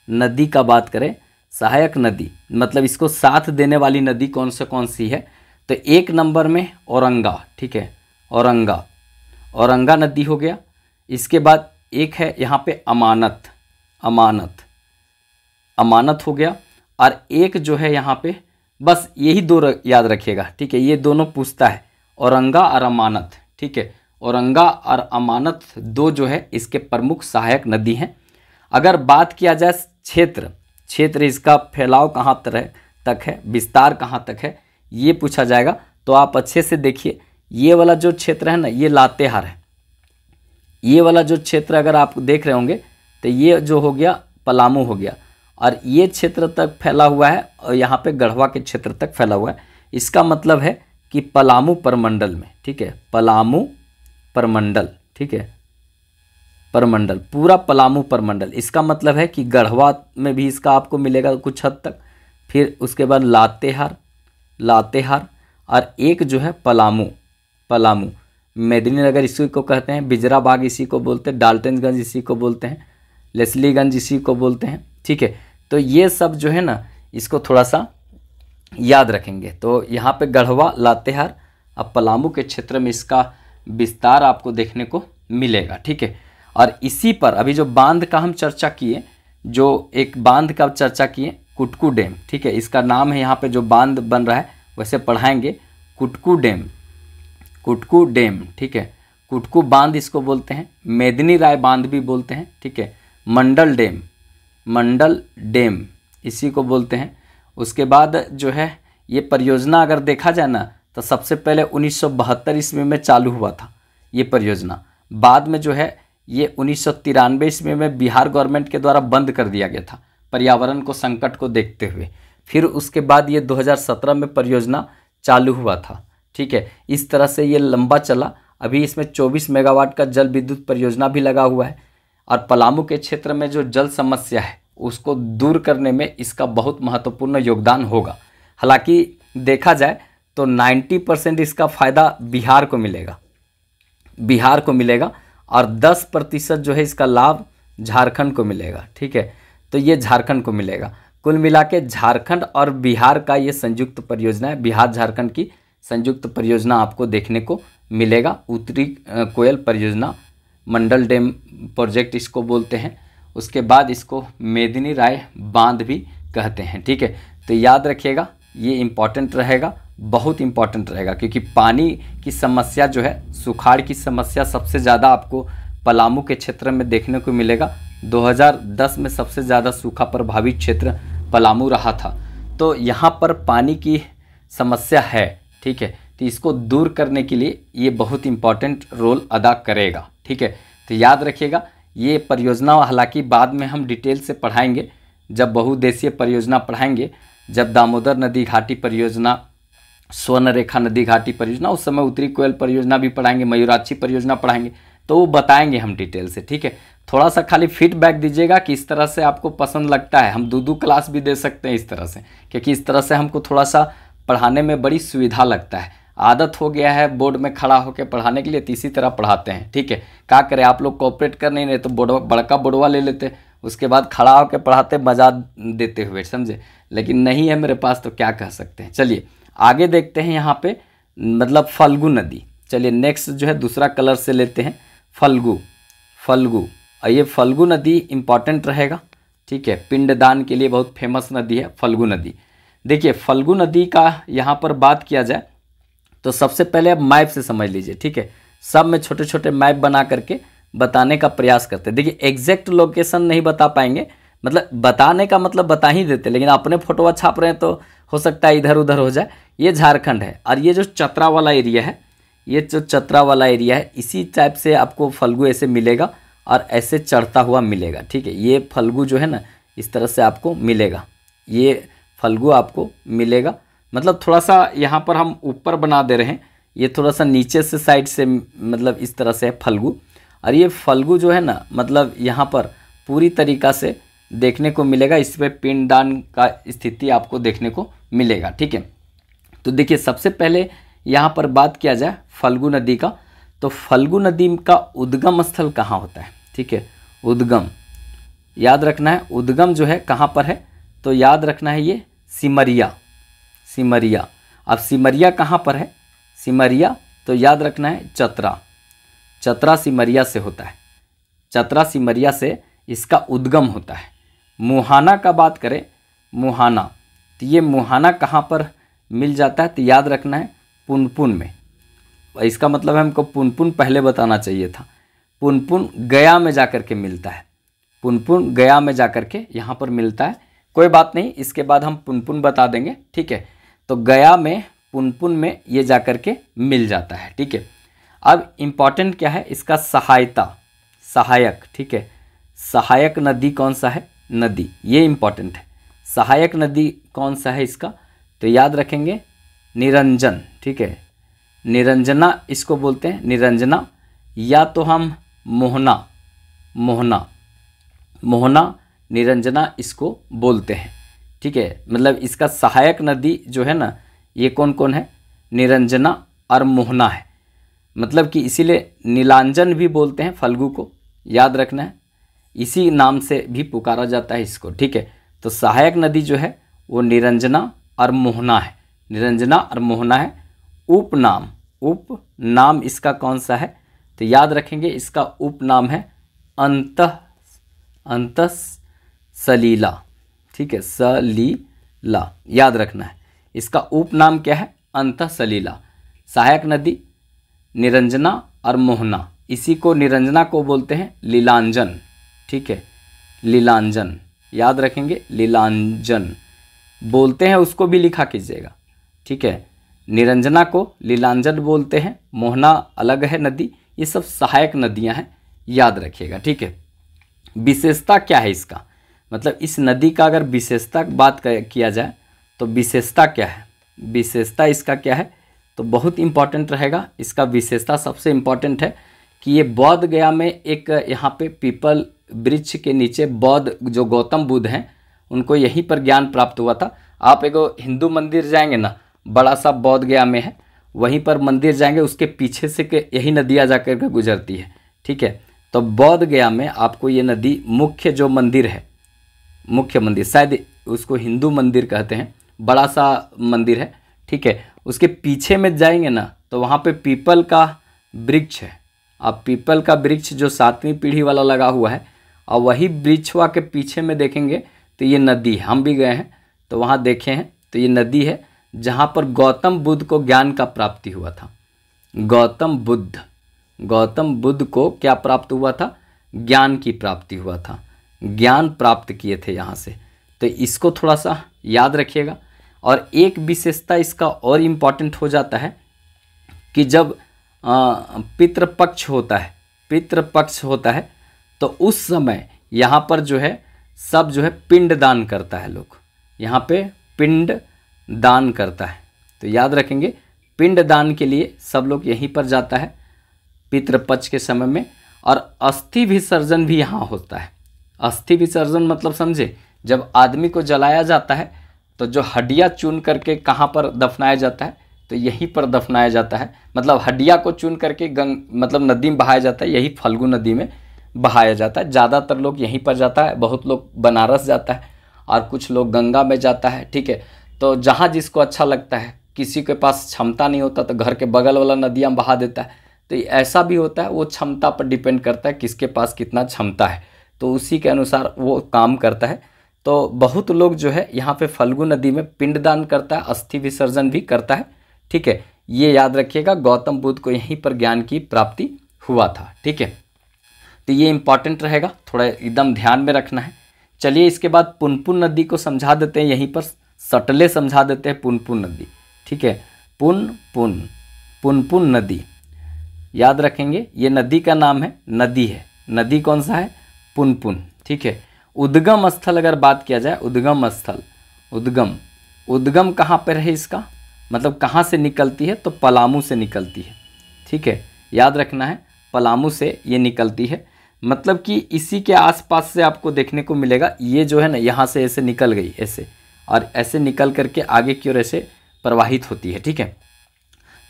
नदी का बात करें, सहायक नदी मतलब इसको साथ देने वाली नदी कौन सी है? तो एक नंबर में औरंगा, ठीक है, औरंगा नदी हो गया। इसके बाद एक है यहाँ पे अमानत, अमानत हो गया। और एक जो है यहाँ पे, बस यही दो याद रखिएगा, ठीक है। ये दोनों पूछता है, औरंगा और अमानत, ठीक है। औरंगा और अमानत दो जो है इसके प्रमुख सहायक नदी हैं। अगर बात किया जाए क्षेत्र इसका फैलाव कहाँ तक है, विस्तार कहाँ तक है, ये पूछा जाएगा। तो आप अच्छे से देखिए, ये वाला जो क्षेत्र है ना, ये लातेहार है। ये वाला जो क्षेत्र अगर आप देख रहे होंगे तो ये जो हो गया पलामू हो गया, और ये क्षेत्र तक फैला हुआ है, और यहाँ पे गढ़वा के क्षेत्र तक फैला हुआ है। इसका मतलब है कि पलामू प्रमंडल में, ठीक है, पलामू प्रमंडल, ठीक है, प्रमंडल, पूरा पलामू प्रमंडल। इसका मतलब है कि गढ़वा में भी इसका आपको मिलेगा कुछ हद तक, फिर उसके बाद लातेहार, और एक जो है पलामू, मेदिनीनगर इसी को कहते हैं, बिजराबाग इसी को बोलते हैं, डाल्टनगंज इसी को बोलते हैं, लेस्लीगंज इसी को बोलते हैं, ठीक है। तो ये सब जो है ना, इसको थोड़ा सा याद रखेंगे। तो यहाँ पे गढ़वा, लातेहार, अब पलामू के क्षेत्र में इसका विस्तार आपको देखने को मिलेगा, ठीक है। और इसी पर अभी जो बांध का हम चर्चा किए, जो एक बांध का चर्चा किए, कुटकू डैम, ठीक है, इसका नाम है, यहाँ पे जो बांध बन रहा है वैसे पढ़ाएंगे, कुटकू डैम, ठीक है। कुटकू बांध इसको बोलते हैं, मेदिनी राय बांध भी बोलते हैं, ठीक है। मंडल डैम इसी को बोलते हैं। उसके बाद जो है ये परियोजना अगर देखा जाए ना, तो सबसे पहले 1972 ईस्वी में चालू हुआ था ये परियोजना। बाद में जो है ये 1993 ईस्वी में बिहार गवर्नमेंट के द्वारा बंद कर दिया गया था, पर्यावरण को संकट को देखते हुए। फिर उसके बाद ये 2017 में परियोजना चालू हुआ था, ठीक है। इस तरह से ये लंबा चला। अभी इसमें 24 मेगावाट का जल विद्युत परियोजना भी लगा हुआ है, और पलामू के क्षेत्र में जो जल समस्या है उसको दूर करने में इसका बहुत महत्वपूर्ण योगदान होगा। हालांकि देखा जाए तो 90% इसका फ़ायदा बिहार को मिलेगा, और 10% जो है इसका लाभ झारखंड को मिलेगा, ठीक है। तो ये झारखंड को मिलेगा। कुल मिला के झारखंड और बिहार का ये संयुक्त परियोजना है, बिहार झारखंड की संयुक्त परियोजना आपको देखने को मिलेगा। उत्तरी कोयल परियोजना, मंडल डैम प्रोजेक्ट इसको बोलते हैं। उसके बाद इसको मेदिनी राय बांध भी कहते हैं, ठीक है। तो याद रखिएगा, ये इम्पॉर्टेंट रहेगा, बहुत इम्पॉर्टेंट रहेगा, क्योंकि पानी की समस्या जो है, सुखाड़ की समस्या सबसे ज़्यादा आपको पलामू के क्षेत्र में देखने को मिलेगा। 2010 में सबसे ज़्यादा सूखा प्रभावित क्षेत्र पलामू रहा था। तो यहाँ पर पानी की समस्या है, ठीक है। तो इसको दूर करने के लिए ये बहुत इम्पॉर्टेंट रोल अदा करेगा, ठीक है। तो याद रखिएगा, ये परियोजना हालांकि बाद में हम डिटेल से पढ़ाएंगे, जब बहुउद्देशीय परियोजना पढ़ाएंगे, जब दामोदर नदी घाटी परियोजना, स्वर्ण रेखा नदी घाटी परियोजना, उस समय उत्तरी कोयल परियोजना भी पढ़ाएंगे, मयूराक्षी परियोजना पढ़ाएंगे, तो वो बताएंगे हम डिटेल से। ठीक है, थोड़ा सा खाली फीडबैक दीजिएगा कि इस तरह से आपको पसंद लगता है। हम दो क्लास भी दे सकते हैं इस तरह से, क्योंकि इस तरह से हमको थोड़ा सा पढ़ाने में बड़ी सुविधा लगता है। आदत हो गया है बोर्ड में खड़ा होकर पढ़ाने के लिए, तो इसी तरह पढ़ाते हैं। ठीक है, क्या करें, आप लोग कोऑपरेट कर नहीं रहे तो बोर्ड बड़का बोर्डवा ले लेते, उसके बाद खड़ा होकर पढ़ाते मजा देते हुए, समझे। लेकिन नहीं है मेरे पास, तो क्या कह सकते हैं। चलिए आगे देखते हैं यहाँ पे, मतलब फल्गु नदी। चलिए नेक्स्ट जो है दूसरा कलर से लेते हैं, फल्गु। और ये फल्गु नदी इंपॉर्टेंट रहेगा। ठीक है, पिंडदान के लिए बहुत फेमस नदी है फल्गु नदी। देखिए फल्गु नदी का यहाँ पर बात किया जाए तो सबसे पहले आप मैप से समझ लीजिए। ठीक है, सब में छोटे छोटे मैप बना करके बताने का प्रयास करते हैं। देखिए एग्जैक्ट लोकेशन नहीं बता पाएंगे, मतलब बताने का मतलब बता ही देते, लेकिन अपने फोटोवा छाप रहे हैं तो हो सकता है इधर उधर हो जाए। ये झारखंड है, और ये जो चतरा वाला एरिया है, ये जो चतरा वाला एरिया है, इसी टाइप से आपको फल्गु ऐसे मिलेगा और ऐसे चढ़ता हुआ मिलेगा। ठीक है, ये फल्गु जो है ना इस तरह से आपको मिलेगा, ये फल्गु आपको मिलेगा। मतलब थोड़ा सा यहाँ पर हम ऊपर बना दे रहे हैं, ये थोड़ा सा नीचे से साइड से, मतलब इस तरह से है फल्गु। और ये फल्गु जो है ना, मतलब यहाँ पर पूरी तरीक़ा से देखने को मिलेगा, इस पर पिंडदान का स्थिति आपको देखने को मिलेगा। ठीक है, तो देखिए सबसे पहले यहाँ पर बात किया जाए फल्गु नदी का, तो फल्गु नदी का उद्गम स्थल कहाँ होता है। ठीक है, उद्गम याद रखना है, उद्गम जो है कहाँ पर है, तो याद रखना है ये सिमरिया। अब सिमरिया कहाँ पर है, सिमरिया तो याद रखना है चतरा सिमरिया से होता है, चतरा सिमरिया से इसका उद्गम होता है। मुहाना का बात करें, मुहाना, तो ये मुहाना कहाँ पर मिल जाता है, तो याद रखना है पुनपुन में। इसका मतलब है हमको पुनपुन पहले बताना चाहिए था, पुनपुन गया में जाकर के मिलता है, पुनपुन गया में जाकर के यहाँ पर मिलता है। कोई बात नहीं, इसके बाद हम पुनपुन बता देंगे। ठीक है, तो गया में पुनपुन में ये जाकर के मिल जाता है। ठीक है, अब इम्पॉर्टेंट क्या है इसका, सहायक। ठीक है, सहायक नदी कौन सा है, नदी ये इम्पॉर्टेंट है। सहायक नदी कौन सा है इसका, तो याद रखेंगे निरंजन। ठीक है, निरंजना इसको बोलते हैं, निरंजना, या तो हम मोहना निरंजना इसको बोलते हैं। ठीक है, मतलब इसका सहायक नदी जो है ना, ये कौन कौन है, निरंजना और मोहना है। मतलब कि इसीलिए नीलांजन भी बोलते हैं फल्गु को, याद रखना है, इसी नाम से भी पुकारा जाता है इसको। ठीक है, तो सहायक नदी जो है वो निरंजना और मोहना है, निरंजना और मोहना है। उपनाम इसका कौन सा है, तो याद रखेंगे इसका उपनाम है अंतःसलीला। ठीक है, सलीला याद रखना है, इसका उपनाम क्या है, अंतःसलीला। सहायक नदी निरंजना और मोहना, इसी को निरंजना को बोलते हैं लीलांजन। ठीक है, लीलांजन याद रखेंगे, लीलांजन बोलते हैं, उसको भी लिखा कीजिएगा। ठीक है, निरंजना को लीलांजन बोलते हैं, मोहना अलग है नदी, ये सब सहायक नदियां हैं, याद रखिएगा। ठीक है, विशेषता क्या है इसका, मतलब इस नदी का अगर विशेषता बात किया जाए तो विशेषता क्या है, विशेषता इसका क्या है, तो बहुत इंपॉर्टेंट रहेगा। इसका विशेषता सबसे इम्पॉर्टेंट है कि ये बोध गया में एक यहाँ पे पीपल वृक्ष के नीचे बौद्ध जो गौतम बुद्ध हैं उनको यहीं पर ज्ञान प्राप्त हुआ था। आप एगो हिंदू मंदिर जाएंगे ना, बड़ा सा बोध गया में है, वहीं पर मंदिर जाएंगे, उसके पीछे से यही नदियाँ जा कर के गुजरती है। ठीक है, तो बोध गया में आपको ये नदी, मुख्य जो मंदिर है, मुख्य मंदिर शायद उसको हिंदू मंदिर कहते हैं, बड़ा सा मंदिर है। ठीक है, उसके पीछे में जाएंगे ना तो वहाँ पे पीपल का वृक्ष है। आप पीपल का वृक्ष जो 7वीं पीढ़ी वाला लगा हुआ है, और वही वृक्षवा के पीछे में देखेंगे तो ये नदी है। हम भी गए हैं तो वहाँ देखे हैं, तो ये नदी है जहाँ पर गौतम बुद्ध को ज्ञान का प्राप्ति हुआ था। गौतम बुद्ध को क्या प्राप्त हुआ था, ज्ञान की प्राप्ति हुआ था, ज्ञान प्राप्त किए थे यहाँ से। तो इसको थोड़ा सा याद रखिएगा। और एक विशेषता इसका और इम्पॉर्टेंट हो जाता है कि जब पितृपक्ष होता है तो उस समय यहाँ पर जो है सब जो है पिंड दान करता है लोग, यहाँ पे पिंड दान करता है। तो याद रखेंगे पिंड दान के लिए सब लोग यहीं पर जाता है पितृपक्ष के समय में। और अस्थि विसर्जन भी यहाँ होता है। अस्थि विसर्जन मतलब समझे, जब आदमी को जलाया जाता है तो जो हड्डियाँ चुन करके कहाँ पर दफनाया जाता है, तो यहीं पर दफनाया जाता है। मतलब हड्डियाँ को चुन करके मतलब नदी में बहाया जाता है, यही फल्गु नदी में बहाया जाता है। ज़्यादातर लोग यहीं पर जाता है, बहुत लोग बनारस जाता है और कुछ लोग गंगा में जाता है। ठीक है, तो जहाँ जिसको अच्छा लगता है, किसी के पास क्षमता नहीं होता तो घर के बगल वाला नदियाँ में बहा देता है। तो ऐसा भी होता है, वो क्षमता पर डिपेंड करता है किसके पास कितना क्षमता है, तो उसी के अनुसार वो काम करता है। तो बहुत लोग जो है यहाँ पे फल्गु नदी में पिंडदान करता है, अस्थि विसर्जन भी करता है। ठीक है, ये याद रखिएगा, गौतम बुद्ध को यहीं पर ज्ञान की प्राप्ति हुआ था। ठीक है, तो ये इंपॉर्टेंट रहेगा, थोड़ा एकदम ध्यान में रखना है। चलिए इसके बाद पुनपुन नदी को समझा देते हैं, यहीं पर सटले समझा देते हैं पुनपुन नदी। ठीक है, पुनपुन नदी याद रखेंगे, ये नदी का नाम है, नदी है, नदी कौन सा है, पुनपुन। ठीक है, उद्गम स्थल अगर बात किया जाए, उद्गम स्थल, उद्गम कहाँ पर है इसका, मतलब कहाँ से निकलती है, तो पलामू से निकलती है। ठीक है, याद रखना है, पलामू से ये निकलती है। मतलब कि इसी के आसपास से आपको देखने को मिलेगा, ये जो है ना यहाँ से ऐसे निकल गई ऐसे, और ऐसे निकल करके आगे की ओर ऐसे प्रवाहित होती है। ठीक है,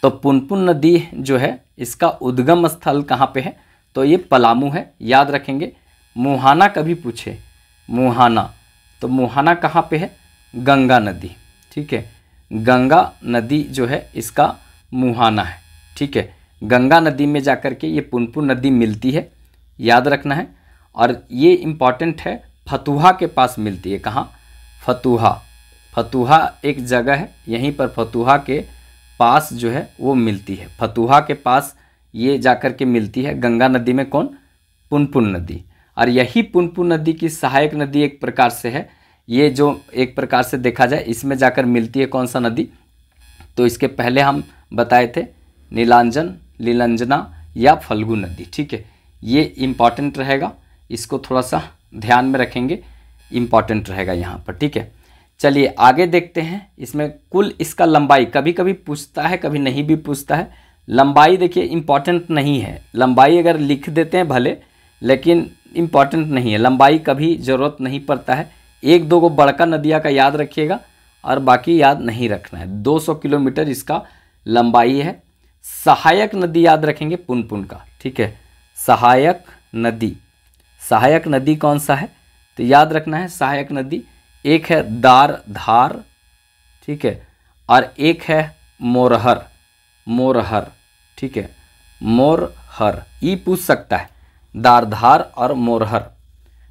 तो पुनपुन नदी जो है इसका उद्गम स्थल कहाँ पे है, तो ये पलामू है। याद रखेंगे, मुहाना कभी पूछे, मुहाना, तो मुहाना कहाँ पे है, गंगा नदी। ठीक है, गंगा नदी जो है इसका मुहाना है। ठीक है, गंगा नदी में जाकर के ये पुनपुन नदी मिलती है, याद रखना है। और ये इम्पॉर्टेंट है, फतुहा के पास मिलती है, कहाँ, फतुहा, फतुहा एक जगह है, यहीं पर फतुहा के पास जो है वो मिलती है, फतुहा के पास ये जाकर के मिलती है गंगा नदी में, कौन, पुनपुन नदी। और यही पुनपुन नदी की सहायक नदी एक प्रकार से है, ये जो एक प्रकार से देखा जाए इसमें जाकर मिलती है कौन सा नदी, तो इसके पहले हम बताए थे नीलांजन, लीलंजना या फल्गु नदी। ठीक है, ये इम्पॉर्टेंट रहेगा, इसको थोड़ा सा ध्यान में रखेंगे, इम्पॉर्टेंट रहेगा यहाँ पर। ठीक है, चलिए आगे देखते हैं। इसमें कुल इसका लंबाई कभी कभी पूछता है, कभी नहीं भी पूछता है। लंबाई देखिए इम्पॉर्टेंट नहीं है, लंबाई अगर लिख देते हैं भले, लेकिन इम्पॉर्टेंट नहीं है, लंबाई कभी ज़रूरत नहीं पड़ता है। एक दो को बड़का नदिया का याद रखिएगा और बाकी याद नहीं रखना है। 200 किलोमीटर इसका लंबाई है। सहायक नदी याद रखेंगे पुनपुन का। ठीक है, सहायक नदी, सहायक नदी कौन सा है, तो याद रखना है सहायक नदी, एक है दारधार, ठीक है, और एक है मोरहर, मोरहर। ठीक है, मोरहर, ये पूछ सकता है, दारधार और मोरहर।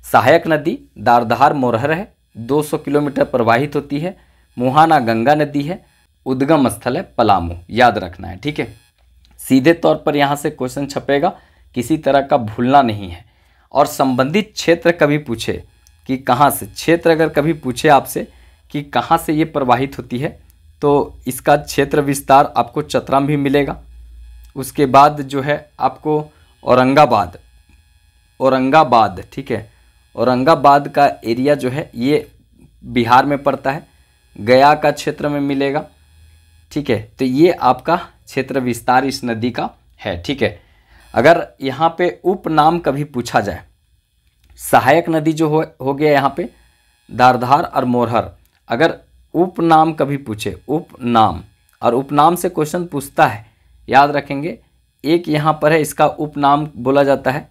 सहायक नदी दारधार मोरहर है, 200 किलोमीटर प्रवाहित होती है। मुहाना गंगा नदी है, उद्गम स्थल है पलामू, याद रखना है। ठीक है, सीधे तौर पर यहाँ से क्वेश्चन छपेगा, किसी तरह का भूलना नहीं है। और संबंधित क्षेत्र कभी पूछे कि कहाँ से, क्षेत्र अगर कभी पूछे आपसे कि कहाँ से ये प्रवाहित होती है, तो इसका क्षेत्र विस्तार आपको चतरा में भी मिलेगा। उसके बाद जो है आपको औरंगाबाद, औरंगाबाद, ठीक है, औरंगाबाद का एरिया जो है ये बिहार में पड़ता है, गया का क्षेत्र में मिलेगा। ठीक है, तो ये आपका क्षेत्र विस्तार इस नदी का है। ठीक है, अगर यहाँ पे उपनाम कभी पूछा जाए, सहायक नदी जो हो गया यहाँ पे दारधार और मोरहर, अगर उपनाम कभी पूछे, उपनाम, और उपनाम से क्वेश्चन पूछता है, याद रखेंगे, एक यहाँ पर है इसका उपनाम बोला जाता है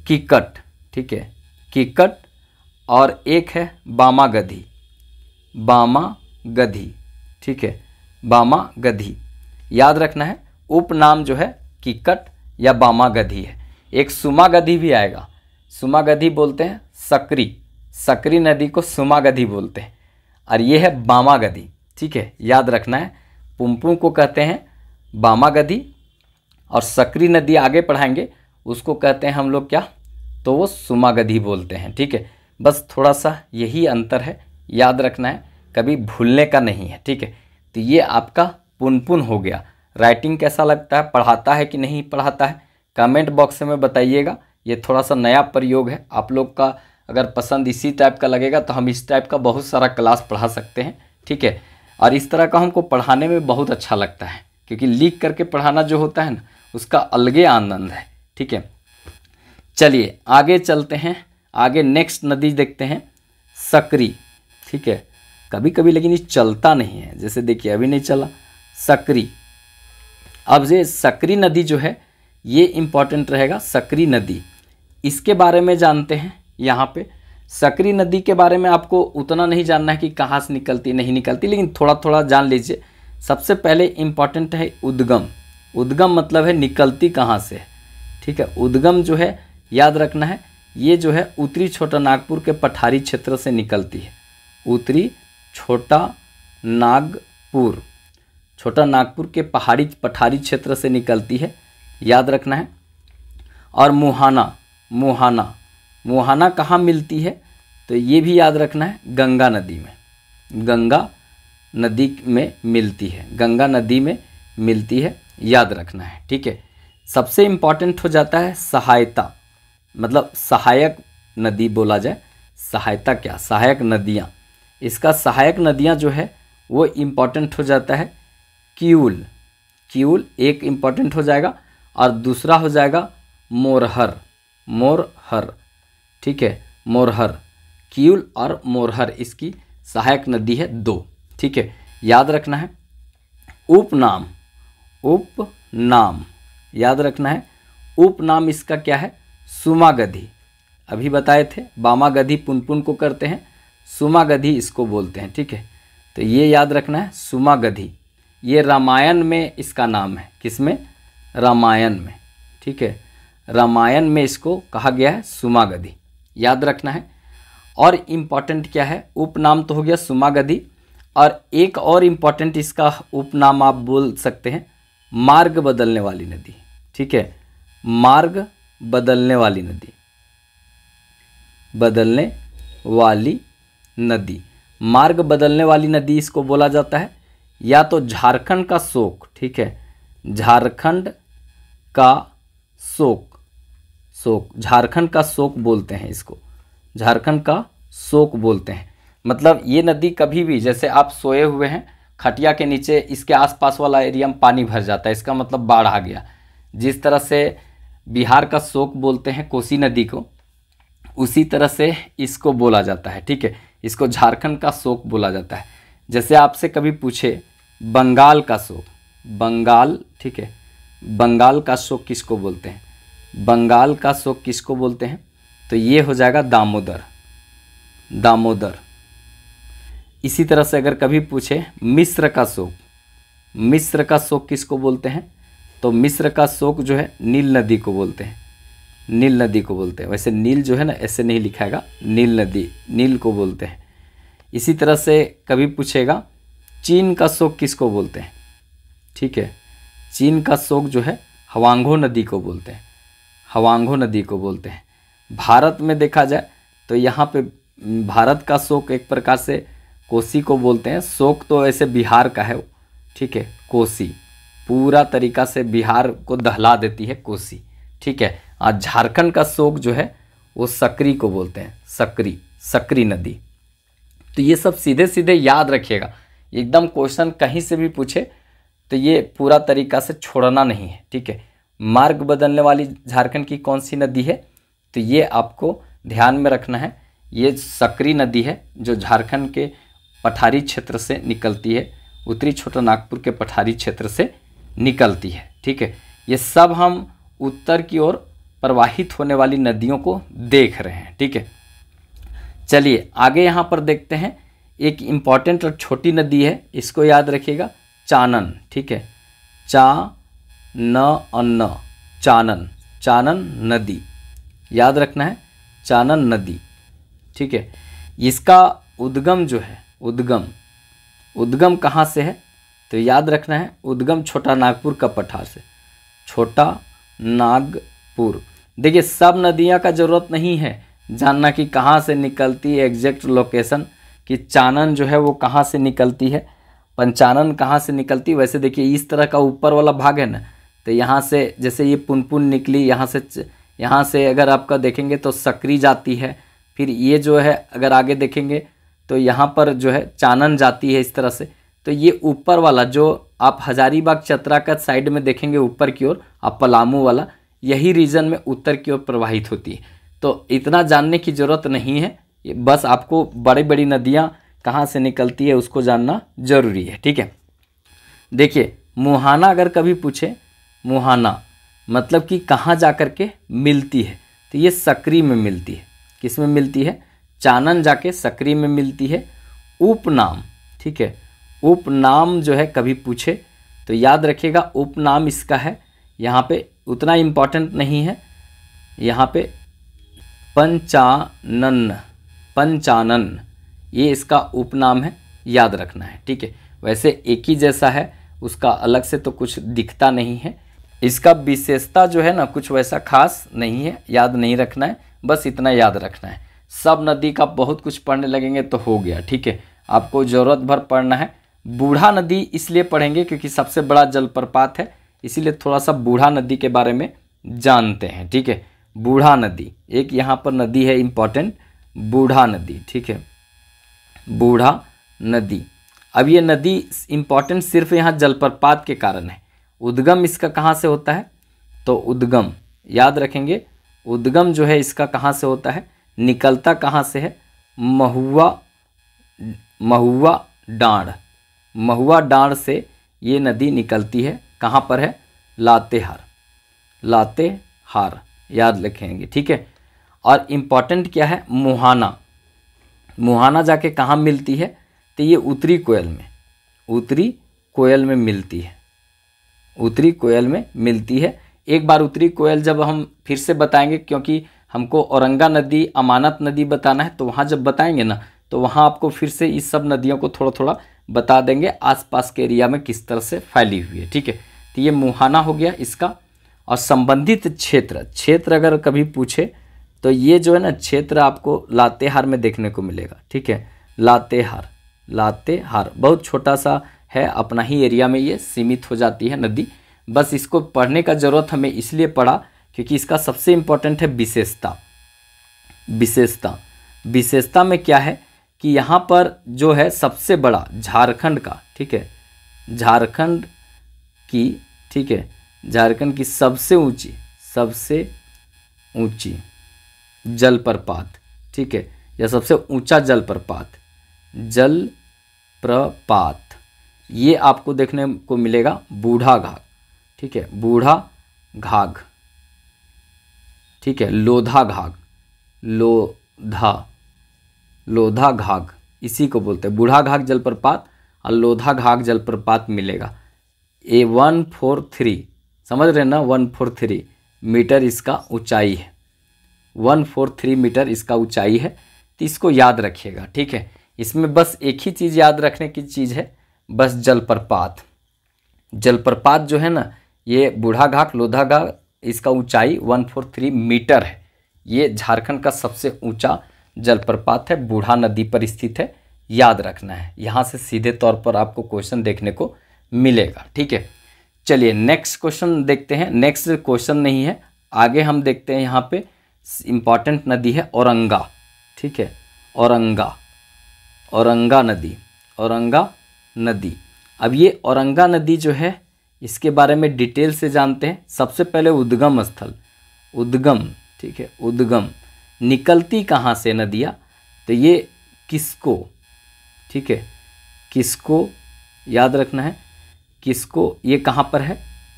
कीकट। ठीक है, कीकट, और एक है बामागधी, बामागधी। ठीक है, बामागधी, याद रखना है, उपनाम जो है कीकट या बामागधी है। एक सुमागधी भी आएगा, सुमागधी बोलते हैं सकरी, सकरी नदी को सुमागधी बोलते हैं, और ये है बामागधी। ठीक है, याद रखना है, पुनपुन को कहते हैं बामागधी, और सकरी नदी आगे पढ़ाएंगे उसको कहते हैं हम लोग क्या, तो वो सुमागधी बोलते हैं। ठीक है, बस थोड़ा सा यही अंतर है, याद रखना है, कभी भूलने का नहीं है। ठीक है, तो ये आपका पुनपुन हो गया। राइटिंग कैसा लगता है, पढ़ाता है कि नहीं पढ़ाता है, कमेंट बॉक्स में बताइएगा। ये थोड़ा सा नया प्रयोग है। आप लोग का अगर पसंद इसी टाइप का लगेगा तो हम इस टाइप का बहुत सारा क्लास पढ़ा सकते हैं, ठीक है। और इस तरह का हमको पढ़ाने में बहुत अच्छा लगता है, क्योंकि लिख करके पढ़ाना जो होता है ना, उसका अलगे आनंद है, ठीक है। चलिए आगे चलते हैं, आगे नेक्स्ट नदी देखते हैं, सकरी, ठीक है। कभी कभी लेकिन ये चलता नहीं है, जैसे देखिए अभी नहीं चला, सकरी। अब ये सकरी नदी जो है ये इम्पॉर्टेंट रहेगा, सकरी नदी, इसके बारे में जानते हैं। यहाँ पे सकरी नदी के बारे में आपको उतना नहीं जानना है कि कहाँ से निकलती नहीं निकलती, लेकिन थोड़ा थोड़ा जान लीजिए। सबसे पहले इम्पॉर्टेंट है उद्गम। उद्गम मतलब है निकलती कहाँ से है, ठीक है। उद्गम जो है याद रखना है, ये जो है उत्तरी छोटा नागपुर के पठारी क्षेत्र से निकलती है। उत्तरी छोटा नागपुर, छोटा नागपुर के पठारी क्षेत्र से निकलती है, याद रखना है। और मुहाना, मुहाना, मुहाना कहाँ मिलती है तो ये भी याद रखना है, गंगा नदी में, गंगा नदी में मिलती है, गंगा नदी में मिलती है, याद रखना है, ठीक है। सबसे इम्पॉर्टेंट हो जाता है सहायता, मतलब सहायक नदी बोला जाए, सहायता क्या, सहायक नदियाँ। इसका सहायक नदियाँ जो है वो इम्पॉर्टेंट हो जाता है किऊल, किऊल एक इम्पॉर्टेंट हो जाएगा, और दूसरा हो जाएगा मोरहर, मोरहर, ठीक है, मोरहर। किऊल और मोरहर इसकी सहायक नदी है 2, ठीक है, याद रखना है। उपनाम, उपनाम याद रखना है। उपनाम इसका क्या है, सुमागधी, अभी बताए थे, बामागधी पुनपुन को करते हैं, सुमागधी इसको बोलते हैं, ठीक है। तो ये याद रखना है सुमागधी, ये रामायण में इसका नाम है, किसमें, रामायण में, ठीक है, रामायण में इसको कहा गया है सुमागधी, याद रखना है। और इम्पॉर्टेंट क्या है, उपनाम तो हो गया सुमागधी, और एक और इम्पॉर्टेंट इसका उपनाम आप बोल सकते हैं मार्ग बदलने वाली नदी, ठीक है, मार्ग बदलने वाली नदी, बदलने वाली नदी, मार्ग बदलने वाली नदी इसको बोला जाता है। या तो झारखंड का शोक, ठीक है, झारखंड का शोक, शोक, झारखंड का शोक बोलते हैं इसको, झारखंड का शोक बोलते हैं। मतलब ये नदी कभी भी, जैसे आप सोए हुए हैं खटिया के नीचे, इसके आसपास वाला एरिया में पानी भर जाता है, इसका मतलब बाढ़ आ गया। जिस तरह से बिहार का शोक बोलते हैं कोसी नदी को, उसी तरह से इसको बोला जाता है, ठीक है, इसको झारखंड का शोक बोला जाता है। जैसे आपसे कभी पूछे बंगाल का शोक, बंगाल, ठीक है, बंगाल का शोक किसको बोलते हैं, बंगाल का शोक किसको बोलते हैं, तो ये हो जाएगा दामोदर, दामोदर। इसी तरह से अगर कभी पूछे मिस्र का शोक, मिस्र का शोक किसको बोलते हैं, तो मिस्र का शोक जो है नील नदी को बोलते हैं, नील नदी को बोलते हैं। वैसे नील जो है ना ऐसे नहीं लिखाएगा, नील नदी, नील को बोलते हैं। इसी तरह से कभी पूछेगा चीन का शोक किसको बोलते हैं, ठीक है, चीन का शोक जो है हवांगो नदी को बोलते हैं, हवांगो नदी को बोलते हैं। भारत में देखा जाए तो यहाँ पे भारत का शोक एक प्रकार से कोसी को बोलते हैं। शोक तो ऐसे बिहार का है, ठीक है, कोसी पूरा तरीका से बिहार को दहला देती है कोसी, ठीक है। और झारखंड का शोक जो है वो सकरी को बोलते हैं, सकरी, सकरी नदी। तो ये सब सीधे सीधे याद रखिएगा, एकदम क्वेश्चन कहीं से भी पूछे तो ये पूरा तरीका से छोड़ना नहीं है, ठीक है। मार्ग बदलने वाली झारखंड की कौन सी नदी है, तो ये आपको ध्यान में रखना है, ये सकरी नदी है जो झारखंड के पठारी क्षेत्र से निकलती है, उत्तरी छोटा नागपुर के पठारी क्षेत्र से निकलती है, ठीक है। ये सब हम उत्तर की ओर प्रवाहित होने वाली नदियों को देख रहे हैं, ठीक है। चलिए आगे यहाँ पर देखते हैं, एक इम्पॉर्टेंट और छोटी नदी है, इसको याद रखिएगा, चानन, ठीक है, अन्न, चानन, चानन नदी याद रखना है, चानन नदी, ठीक है। इसका उद्गम जो है, उद्गम, उद्गम कहाँ से है तो याद रखना है, उद्गम छोटा नागपुर का पठार से, छोटा नागपुर। देखिए सब नदियाँ का ज़रूरत नहीं है जानना कि कहाँ से निकलती है, एग्जैक्ट लोकेशन कि चानन जो है वो कहाँ से निकलती है, पंचानन कहाँ से निकलती है। वैसे देखिए इस तरह का ऊपर वाला भाग है ना, तो यहाँ से जैसे ये पुनपुन निकली, यहाँ से यहाँ से अगर आपका देखेंगे तो सकरी जाती है। फिर ये जो है अगर आगे देखेंगे तो यहाँ पर जो है चानन जाती है इस तरह से। तो ये ऊपर वाला जो आप हजारीबाग चतरा का साइड में देखेंगे ऊपर की ओर, आप पलामू वाला, यही रीजन में उत्तर की ओर प्रवाहित होती है। तो इतना जानने की ज़रूरत नहीं है, बस आपको बड़ी बड़ी नदियाँ कहाँ से निकलती है उसको जानना जरूरी है। ठीक है, देखिए मुहाना अगर कभी पूछे, मुहाना मतलब कि कहाँ जा कर के मिलती है, तो ये सकरी में मिलती है। किस में मिलती है? चानन जाके सकरी में मिलती है। उपनाम, ठीक है, उपनाम जो है कभी पूछे तो याद रखिएगा उपनाम इसका है, यहाँ पे उतना इम्पॉर्टेंट नहीं है। यहाँ पे पंचानन, पंचानन ये इसका उपनाम है, याद रखना है। ठीक है, वैसे एक ही जैसा है, उसका अलग से तो कुछ दिखता नहीं है। इसका विशेषता जो है ना कुछ वैसा खास नहीं है, याद नहीं रखना है, बस इतना याद रखना है। सब नदी का बहुत कुछ पढ़ने लगेंगे तो हो गया। ठीक है, आपको ज़रूरत भर पढ़ना है। बूढ़ा नदी इसलिए पढ़ेंगे क्योंकि सबसे बड़ा जलप्रपात है, इसीलिए थोड़ा सा बूढ़ा नदी के बारे में जानते हैं। ठीक है, बूढ़ा नदी एक यहाँ पर नदी है इम्पॉर्टेंट, बूढ़ा नदी। ठीक है, बूढ़ा नदी। अब ये नदी इम्पॉर्टेंट सिर्फ यहाँ जलप्रपात के कारण है। उद्गम इसका कहाँ से होता है? तो उद्गम याद रखेंगे, उद्गम जो है इसका कहाँ से होता है, निकलता कहाँ से है? महुआ, महुआ डांड, महुआ डांड से ये नदी निकलती है। कहाँ पर है? लातेहार, लातेहार याद रखेंगे। ठीक है, और इम्पॉर्टेंट क्या है? मुहाना, मुहाना जाके कहाँ मिलती है? तो ये उत्तरी कोयल में, उत्तरी कोयल में मिलती है, उत्तरी कोयल में मिलती है। एक बार उत्तरी कोयल जब हम फिर से बताएंगे, क्योंकि हमको औरंगा नदी, अमानत नदी बताना है, तो वहाँ जब बताएंगे ना तो वहाँ आपको फिर से इस सब नदियों को थोड़ा थोड़ा बता देंगे आसपास के एरिया में किस तरह से फैली हुई है। ठीक है, तो ये मुहाना हो गया इसका। और संबंधित क्षेत्र, क्षेत्र अगर कभी पूछे तो ये जो है ना क्षेत्र आपको लातेहार में देखने को मिलेगा। ठीक है, लातेहार, लातेहार बहुत छोटा सा है, अपना ही एरिया में ये सीमित हो जाती है नदी। बस इसको पढ़ने का ज़रूरत हमें इसलिए पड़ा क्योंकि इसका सबसे इम्पोर्टेंट है विशेषता। विशेषता, विशेषता में क्या है कि यहाँ पर जो है सबसे बड़ा झारखंड का, ठीक है, झारखंड की, ठीक है, झारखंड की सबसे ऊंची, सबसे ऊंची जलप्रपात, ठीक है, या सबसे ऊंचा जलप्रपात, जलप्रपात ये आपको देखने को मिलेगा बूढ़ा घाघ। ठीक है, बूढ़ा घाघ, ठीक है, लोधा घाघ, लोधा, लोधा घाघ इसी को बोलते हैं। बूढ़ा घाघ जलप्रपात और लोधा घाघ जलप्रपात मिलेगा। ए 143 समझ रहे ना, 143 मीटर इसका ऊंचाई है, 143 मीटर इसका ऊंचाई है। तो इसको याद रखिएगा। ठीक है, इसमें बस एक ही चीज़ याद रखने की चीज़ है, बस जलप्रपात। जलप्रपात जो है ना ये बूढ़ा घाघ, लोधा घाघ, इसका ऊंचाई 143 मीटर है। ये झारखंड का सबसे ऊंचा जलप्रपात है, बूढ़ा नदी पर स्थित है, याद रखना है। यहाँ से सीधे तौर पर आपको क्वेश्चन देखने को मिलेगा। ठीक है, चलिए नेक्स्ट क्वेश्चन देखते हैं। नेक्स्ट क्वेश्चन नहीं है, आगे हम देखते हैं। यहाँ पे इम्पॉर्टेंट नदी है औरंगा। ठीक है, औरंगा, औरंगा नदी, औरंगा नदी। अब ये औरंगा नदी जो है इसके बारे में डिटेल से जानते हैं। सबसे पहले उद्गम स्थल, उद्गम, ठीक है, उद्गम निकलती कहाँ से नदियाँ? तो ये किसको, ठीक है, किसको याद रखना है, किसको, ये कहाँ पर है?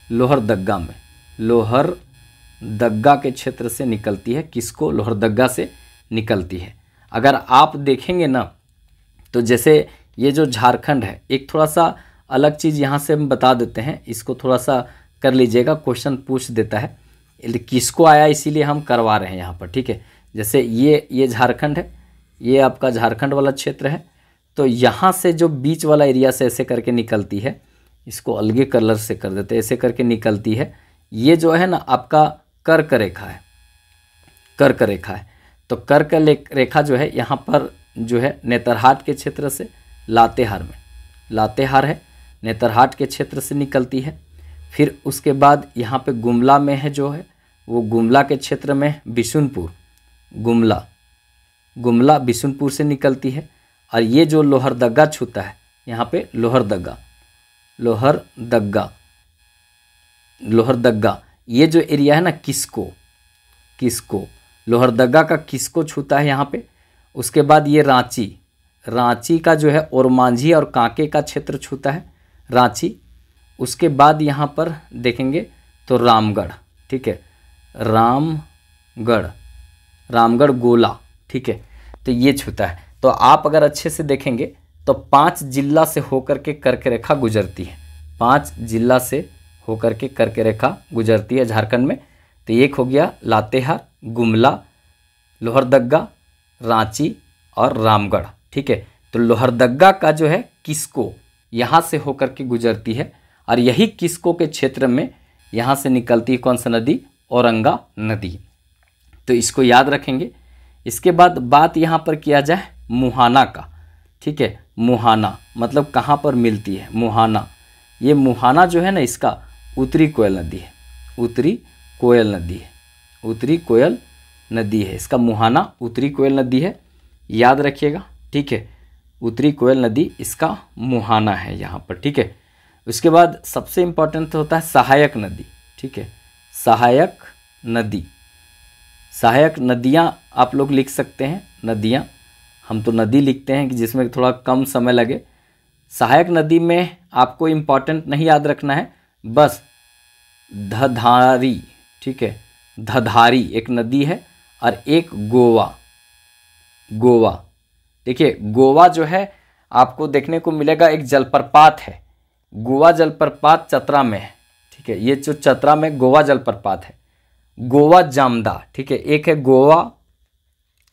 लोहरदग्गा में, लोहरदग्गा के क्षेत्र से निकलती है। किसको? लोहरदग्गा से निकलती है। अगर आप देखेंगे ना तो जैसे ये जो झारखंड है, एक थोड़ा सा अलग चीज़ यहाँ से हम बता देते हैं, इसको थोड़ा सा कर लीजिएगा, क्वेश्चन पूछ देता है किसको आया, इसीलिए हम करवा रहे हैं यहाँ पर। ठीक है, जैसे ये झारखंड है, ये आपका झारखंड वाला क्षेत्र है, तो यहाँ से जो बीच वाला एरिया से ऐसे करके निकलती है, इसको अलगे कलर से कर देते हैं, ऐसे करके निकलती है। ये जो है ना आपका कर्क रेखा है, कर्क रेखा है। तो कर्क रेखा जो है यहाँ पर जो है नेतरहाट के क्षेत्र से लातेहार में, लातेहार है, नेतरहाट के क्षेत्र से निकलती है। फिर उसके बाद यहाँ पे गुमला में है जो है वो गुमला के क्षेत्र में बिशुनपुर, गुमला बिशुनपुर से निकलती है। और ये जो लोहरदग्गा छूता है यहाँ पे लोहरदग्गा ये जो एरिया है ना, किसको लोहरदग्गा का किसको छूता है यहाँ पे। उसके बाद ये रांची का जो है ओरमांझी और कांके का क्षेत्र छूता है, रांची। उसके बाद यहाँ पर देखेंगे तो रामगढ़, ठीक है, रामगढ़ गोला, ठीक है, तो ये छूता है। तो आप अगर अच्छे से देखेंगे तो 5 जिला से होकर के कर्क रेखा गुजरती है, 5 जिला से होकर के कर्क रेखा गुजरती है झारखंड में। तो एक हो गया लातेहार, गुमला, लोहरदग्गा, रांची और रामगढ़, ठीक है। तो लोहरदग्गा का जो है किसको यहाँ से होकर के गुजरती है, और यही किसको के क्षेत्र में यहाँ से निकलती है कौन सा नदी, औरंगा नदी। तो इसको याद रखेंगे। इसके बाद बात यहाँ पर किया जाए मुहाना का, ठीक है। मुहाना मतलब कहाँ पर मिलती है, मुहाना। ये मुहाना जो है ना, इसका उत्तरी कोयल नदी है, इसका मुहाना उत्तरी कोयल नदी है, याद रखिएगा, ठीक है। उत्तरी कोयल नदी इसका मुहाना है यहाँ पर, ठीक है। उसके बाद सबसे इम्पोर्टेंट होता है सहायक नदी, ठीक है, सहायक नदियाँ आप लोग लिख सकते हैं, नदियाँ, हम तो नदी लिखते हैं कि जिसमें थोड़ा कम समय लगे। सहायक नदी में आपको इम्पोर्टेंट नहीं याद रखना है, बस धधारी, ठीक है, धधारी एक नदी है, और एक गोवा। देखिए गोवा जो है आपको देखने को मिलेगा, एक जलप्रपात है, गोवा जलप्रपात चतरा में है, ठीक है। ये जो चतरा में गोवा जलप्रपात है, गोवा जामदा, ठीक है। एक है गोवा,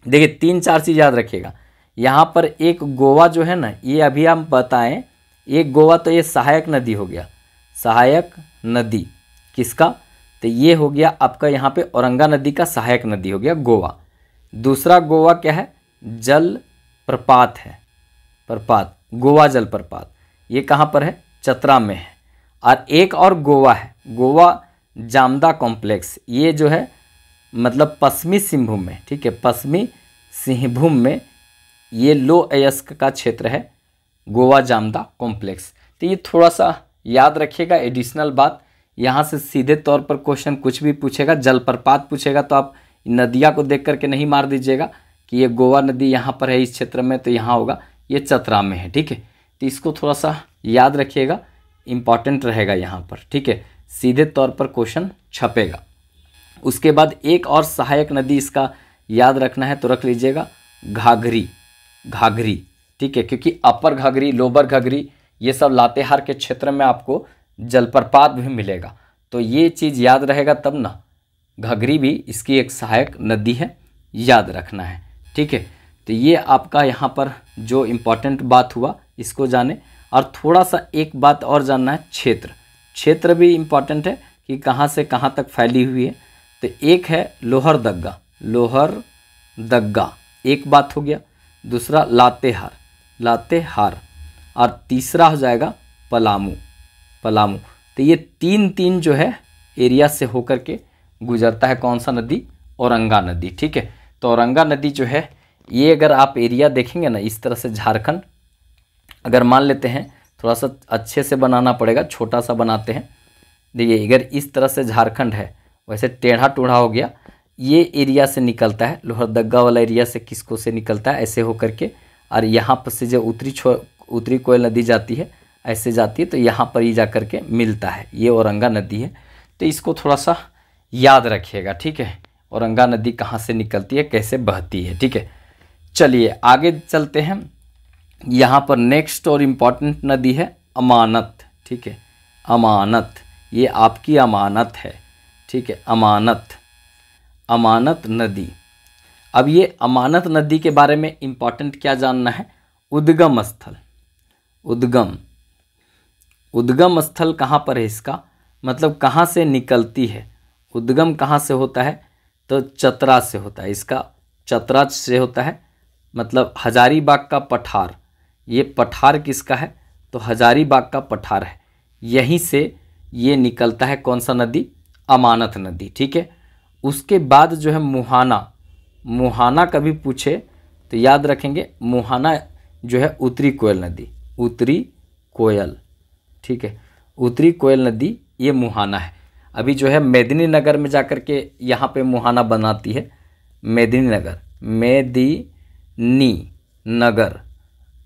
देखिए 3-4 चीज़ याद रखिएगा यहाँ पर। एक गोवा जो है ना, ये अभी हम बताएं, एक गोवा तो ये सहायक नदी हो गया, सहायक नदी किसका, तो ये हो गया आपका यहाँ पे औरंगा नदी का सहायक नदी हो गया गोवा। दूसरा गोवा क्या है, जल प्रपात है, गोवा जलप्रपात, ये कहाँ पर है, चतरा में है। और एक और गोवा है, गोवा जामदा कॉम्प्लेक्स, ये जो है मतलब पश्चिमी सिंहभूम में, ठीक है, पश्चिमी सिंहभूम में ये लो अयस्क का क्षेत्र है, गोवा जामदा कॉम्प्लेक्स। तो ये थोड़ा सा याद रखिएगा, एडिशनल बात। यहाँ से सीधे तौर पर क्वेश्चन कुछ भी पूछेगा, जलप्रपात पूछेगा तो आप नदियाँ को देख करके नहीं मार दीजिएगा कि ये गोवा नदी यहाँ पर है इस क्षेत्र में, तो यहाँ होगा, ये चतरा में है, ठीक है। तो इसको थोड़ा सा याद रखिएगा, इम्पॉर्टेंट रहेगा यहाँ पर, ठीक है, सीधे तौर पर क्वेश्चन छपेगा। उसके बाद एक और सहायक नदी इसका याद रखना है तो रख लीजिएगा घाघरी, ठीक है, क्योंकि अपर घाघरी, लोअर घाघरी ये सब लातेहार के क्षेत्र में आपको जलप्रपात भी मिलेगा, तो ये चीज़ याद रहेगा तब ना। घाघरी भी इसकी एक सहायक नदी है, याद रखना है, ठीक है। तो ये आपका यहाँ पर जो इम्पोर्टेंट बात हुआ इसको जाने। और थोड़ा सा एक बात और जानना है, क्षेत्र भी इम्पॉर्टेंट है कि कहाँ से कहाँ तक फैली हुई है। तो एक है लोहरदग्गा एक बात हो गया, दूसरा लातेहार, और तीसरा हो जाएगा पलामू। तो ये तीन जो है एरिया से होकर के गुजरता है कौन सा नदी, औरंगा नदी, ठीक है। तो औरंगा नदी जो है ये अगर आप एरिया देखेंगे ना, इस तरह से झारखंड अगर मान लेते हैं, थोड़ा सा अच्छे से बनाना पड़ेगा, छोटा सा बनाते हैं। देखिए अगर इस तरह से झारखंड है, वैसे टेढ़ा टूढ़ा हो गया, ये एरिया से निकलता है, लोहरदग्गा वाला एरिया से किसको से निकलता है, ऐसे होकर के। और यहाँ पर से जो उत्तरी कोयल नदी जाती है, ऐसे जाती है, तो यहाँ पर ही जा कर के मिलता है, ये औरंगा नदी है। तो इसको थोड़ा सा याद रखिएगा, ठीक है, औरंगा नदी कहाँ से निकलती है, कैसे बहती है, ठीक है। चलिए आगे चलते हैं। यहाँ पर नेक्स्ट और इम्पॉर्टेंट नदी है अमानत, ठीक है, अमानत, ये आपकी अमानत है, ठीक है, अमानत नदी। अब ये अमानत नदी के बारे में इम्पॉर्टेंट क्या जानना है, उद्गम स्थल कहाँ पर है इसका, मतलब कहाँ से निकलती है, उद्गम कहाँ से होता है, तो चतरा से होता है, इसका चतरा से होता है, मतलब हजारीबाग का पठार, ये पठार किसका है, तो हजारीबाग का पठार है, यहीं से ये निकलता है कौन सा नदी, अमानत नदी, ठीक है। उसके बाद जो है मुहाना, मुहाना कभी पूछे तो याद रखेंगे, मुहाना जो है उत्तरी कोयल नदी, उत्तरी कोयल, ठीक है, उत्तरी कोयल नदी ये मुहाना है। अभी जो है मेदिनीनगर में जाकर के यहाँ पे मुहाना बनाती है, मेदिनीनगर, मेदिनीनगर,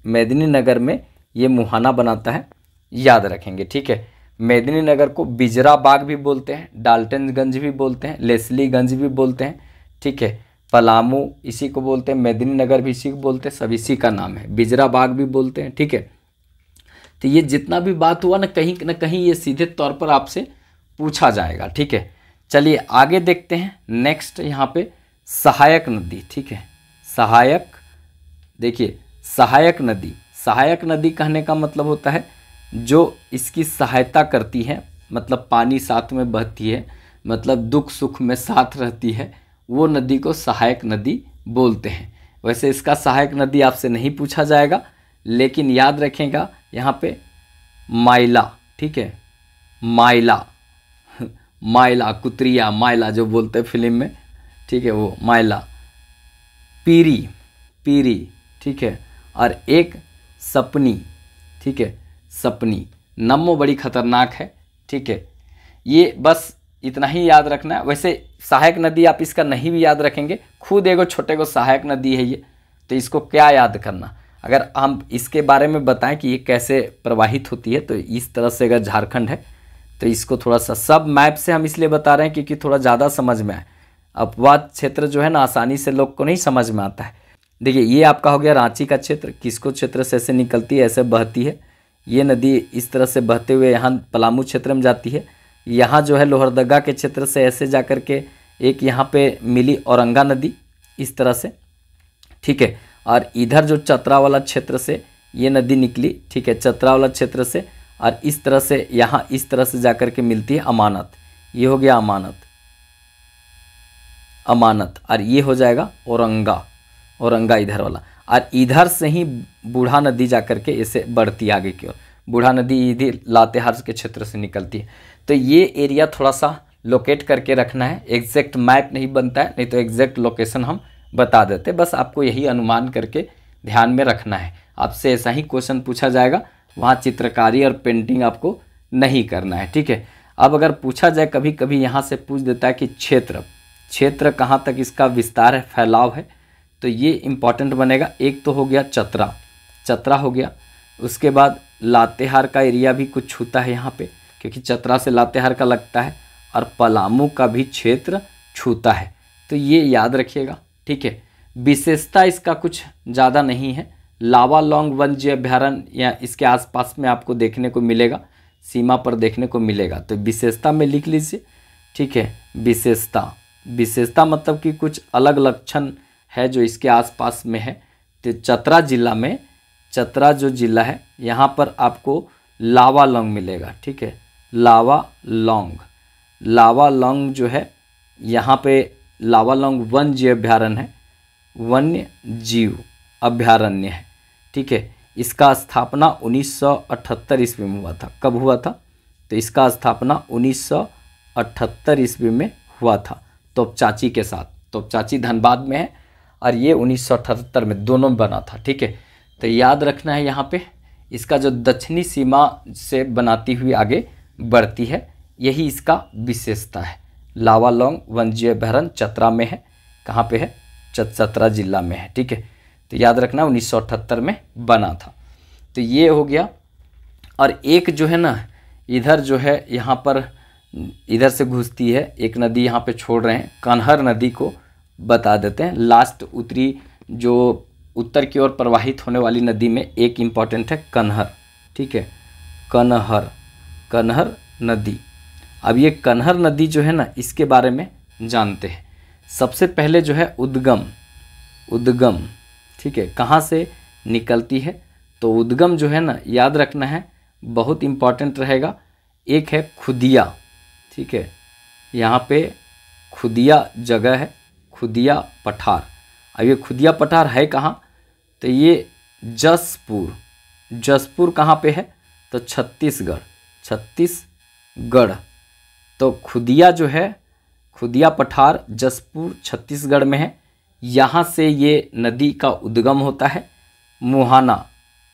मेदिनीनगर में ये मुहाना बनाता है, याद रखेंगे, ठीक है। मेदिनीनगर को बिजरा बाग भी बोलते हैं, डाल्टनगंज भी बोलते हैं, लेस्लीगंज भी बोलते हैं, ठीक है। पलामू इसी को बोलते हैं, मेदिनीनगर भी इसी को बोलते हैं, सब इसी का नाम है, बिजरा बाग भी बोलते हैं, ठीक है। तो ये जितना भी बात हुआ ना कहीं ये सीधे तौर पर आपसे पूछा जाएगा, ठीक है। चलिए आगे देखते हैं। नेक्स्ट यहाँ पे सहायक नदी, ठीक है, सहायक, देखिए सहायक नदी, सहायक नदी कहने का मतलब होता है जो इसकी सहायता करती है, मतलब पानी साथ में बहती है, मतलब दुख सुख में साथ रहती है, वो नदी को सहायक नदी बोलते हैं। वैसे इसका सहायक नदी आपसे नहीं पूछा जाएगा, लेकिन याद रखेगा यहाँ पे माइला, ठीक है, माइला, माइला, कुतरिया माइला जो बोलते हैं फिल्म में, ठीक है, वो माइला, पीरी, पीरी, ठीक है, और एक सपनी, ठीक है, सपनी, नमो बड़ी खतरनाक है, ठीक है। ये बस इतना ही याद रखना है। वैसे सहायक नदी आप इसका नहीं भी याद रखेंगे, खुद एगो छोटे को सहायक नदी है ये, तो इसको क्या याद करना। अगर हम इसके बारे में बताएं कि ये कैसे प्रवाहित होती है, तो इस तरह से अगर झारखंड है तो इसको थोड़ा सा, सब मैप से हम इसलिए बता रहे हैं क्योंकि थोड़ा ज़्यादा समझ में आए। अपवाद क्षेत्र जो है ना आसानी से लोग को नहीं समझ में आता है। देखिए ये आपका हो गया रांची का क्षेत्र, किसको क्षेत्र से ऐसे निकलती है, ऐसे बहती है, ये नदी इस तरह से बहते हुए यहाँ पलामू क्षेत्र में जाती है। यहाँ जो है लोहरदगा के क्षेत्र से ऐसे जा कर के एक यहाँ पे मिली औरंगा नदी इस तरह से, ठीक है। और इधर जो चतरा वाला क्षेत्र से ये नदी निकली, ठीक है, चतरा वाला क्षेत्र से, और इस तरह से यहाँ इस तरह से जा कर के मिलती है अमानत, ये हो गया अमानत, अमानत, और ये हो जाएगा औरंगा, औरंगा इधर वाला, और इधर से ही बूढ़ा नदी जा कर के इसे बढ़ती है आगे की ओर। बूढ़ा नदी इधर लातेहार के क्षेत्र से निकलती है। तो ये एरिया थोड़ा सा लोकेट करके रखना है, एग्जैक्ट मैप नहीं बनता है, नहीं तो एग्जैक्ट लोकेशन हम बता देते, बस आपको यही अनुमान करके ध्यान में रखना है। आपसे ऐसा ही क्वेश्चन पूछा जाएगा, वहाँ चित्रकारी और पेंटिंग आपको नहीं करना है, ठीक है। अब अगर पूछा जाए कभी कभी यहाँ से पूछ देता है कि क्षेत्र, क्षेत्र कहाँ तक इसका विस्तार है, फैलाव है, तो ये इम्पॉर्टेंट बनेगा। एक तो हो गया चतरा, चतरा हो गया, उसके बाद लातेहार का एरिया भी कुछ छूता है यहाँ पे, क्योंकि चतरा से लातेहार का लगता है, और पलामू का भी क्षेत्र छूता है, तो ये याद रखिएगा, ठीक है। विशेषता इसका कुछ ज़्यादा नहीं है, लावा लॉन्ग वन्य अभ्यारण्य या इसके आसपास में आपको देखने को मिलेगा, सीमा पर देखने को मिलेगा, तो विशेषता में लिख लीजिए, ठीक है। विशेषता, विशेषता मतलब कि कुछ अलग लक्षण है जो इसके आसपास में है। तो चतरा जिला में, चतरा जो जिला है यहाँ पर आपको लावा लॉन्ग मिलेगा, ठीक है, लावा लॉन्ग, लावा लॉन्ग जो है यहाँ पे लावा लॉन्ग वन्य जीव अभ्यारण्य है, वन्य जीव अभ्यारण्य है, ठीक है। इसका स्थापना 1978 ईस्वी में हुआ था। कब हुआ था? तो इसका स्थापना 1978 ईस्वी में हुआ था, तोपचाची के साथ। तोपचाची धनबाद में है और ये 1978 में दोनों बना था, ठीक है। तो याद रखना है यहाँ पे इसका जो दक्षिणी सीमा से बनाती हुई आगे बढ़ती है, यही इसका विशेषता है। लावा लॉन्ग वन्य अभ्यारण्य चतरा में है, कहाँ पे है? चतरा जिला में है, ठीक है। तो याद रखना 1978 में बना था। तो ये हो गया। और एक जो है ना इधर जो है यहाँ पर इधर से घुसती है एक नदी, यहाँ पे छोड़ रहे हैं, कन्हर नदी को बता देते हैं। लास्ट उत्तरी जो उत्तर की ओर प्रवाहित होने वाली नदी में एक इम्पॉर्टेंट है कन्हर, ठीक है, कन्हर, कन्हर नदी। अब ये कन्हर नदी जो है ना इसके बारे में जानते हैं। सबसे पहले जो है उद्गम, उद्गम, ठीक है, कहाँ से निकलती है? तो उद्गम जो है ना याद रखना है, बहुत इम्पॉर्टेंट रहेगा। एक है खुदिया, ठीक है, यहाँ पे खुदिया जगह है, खुदिया पठार। अब ये खुदिया पठार है कहाँ? तो ये जसपुर, जसपुर कहाँ पे है? तो छत्तीसगढ़, छत्तीसगढ़। तो खुदिया जो है खुदिया पठार जसपुर छत्तीसगढ़ में है। यहाँ से ये नदी का उद्गम होता है। मुहाना,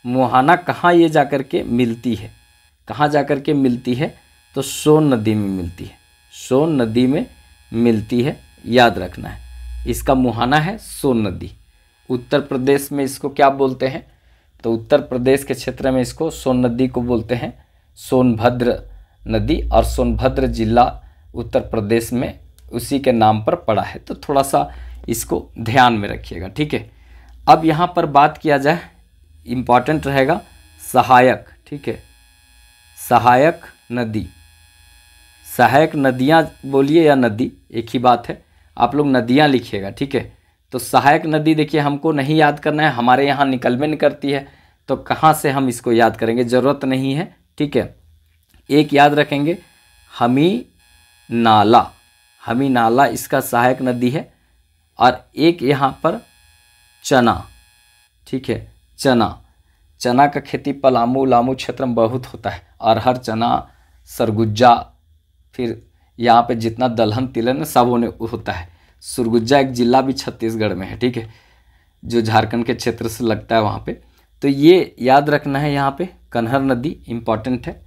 मुहाना कहाँ ये जाकर के मिलती है, कहाँ जाकर के मिलती है, तो सोन नदी में मिलती है, सोन नदी में मिलती है, याद रखना है। इसका मुहाना है सोन नदी। उत्तर प्रदेश में इसको क्या बोलते हैं, तो उत्तर प्रदेश के क्षेत्र में इसको सोन नदी को बोलते हैं, सोनभद्र नदी। और सोनभद्र जिला उत्तर प्रदेश में उसी के नाम पर पड़ा है। तो थोड़ा सा इसको ध्यान में रखिएगा, ठीक है। अब यहाँ पर बात किया जाए, इम्पॉर्टेंट रहेगा सहायक, ठीक है, सहायक नदी। सहायक नदियाँ बोलिए या नदी, एक ही बात है, आप लोग नदियाँ लिखिएगा, ठीक है। तो सहायक नदी देखिए हमको नहीं याद करना है, हमारे यहाँ निकल में निकलती है, तो कहाँ से हम इसको याद करेंगे, ज़रूरत नहीं है, ठीक है। एक याद रखेंगे हमी नाला, हमी नाला इसका सहायक नदी है। और एक यहाँ पर चना, ठीक है, चना, चना का खेती पलामू उलामू क्षेत्र में बहुत होता है। अरहर, चना, सरगुज्जा, फिर यहाँ पे जितना दलहन तिलहन सब होता है। सुरगुज्जा एक जिला भी छत्तीसगढ़ में है, ठीक है, जो झारखंड के क्षेत्र से लगता है वहाँ पे। तो ये याद रखना है, यहाँ पे कन्हर नदी इम्पॉर्टेंट है।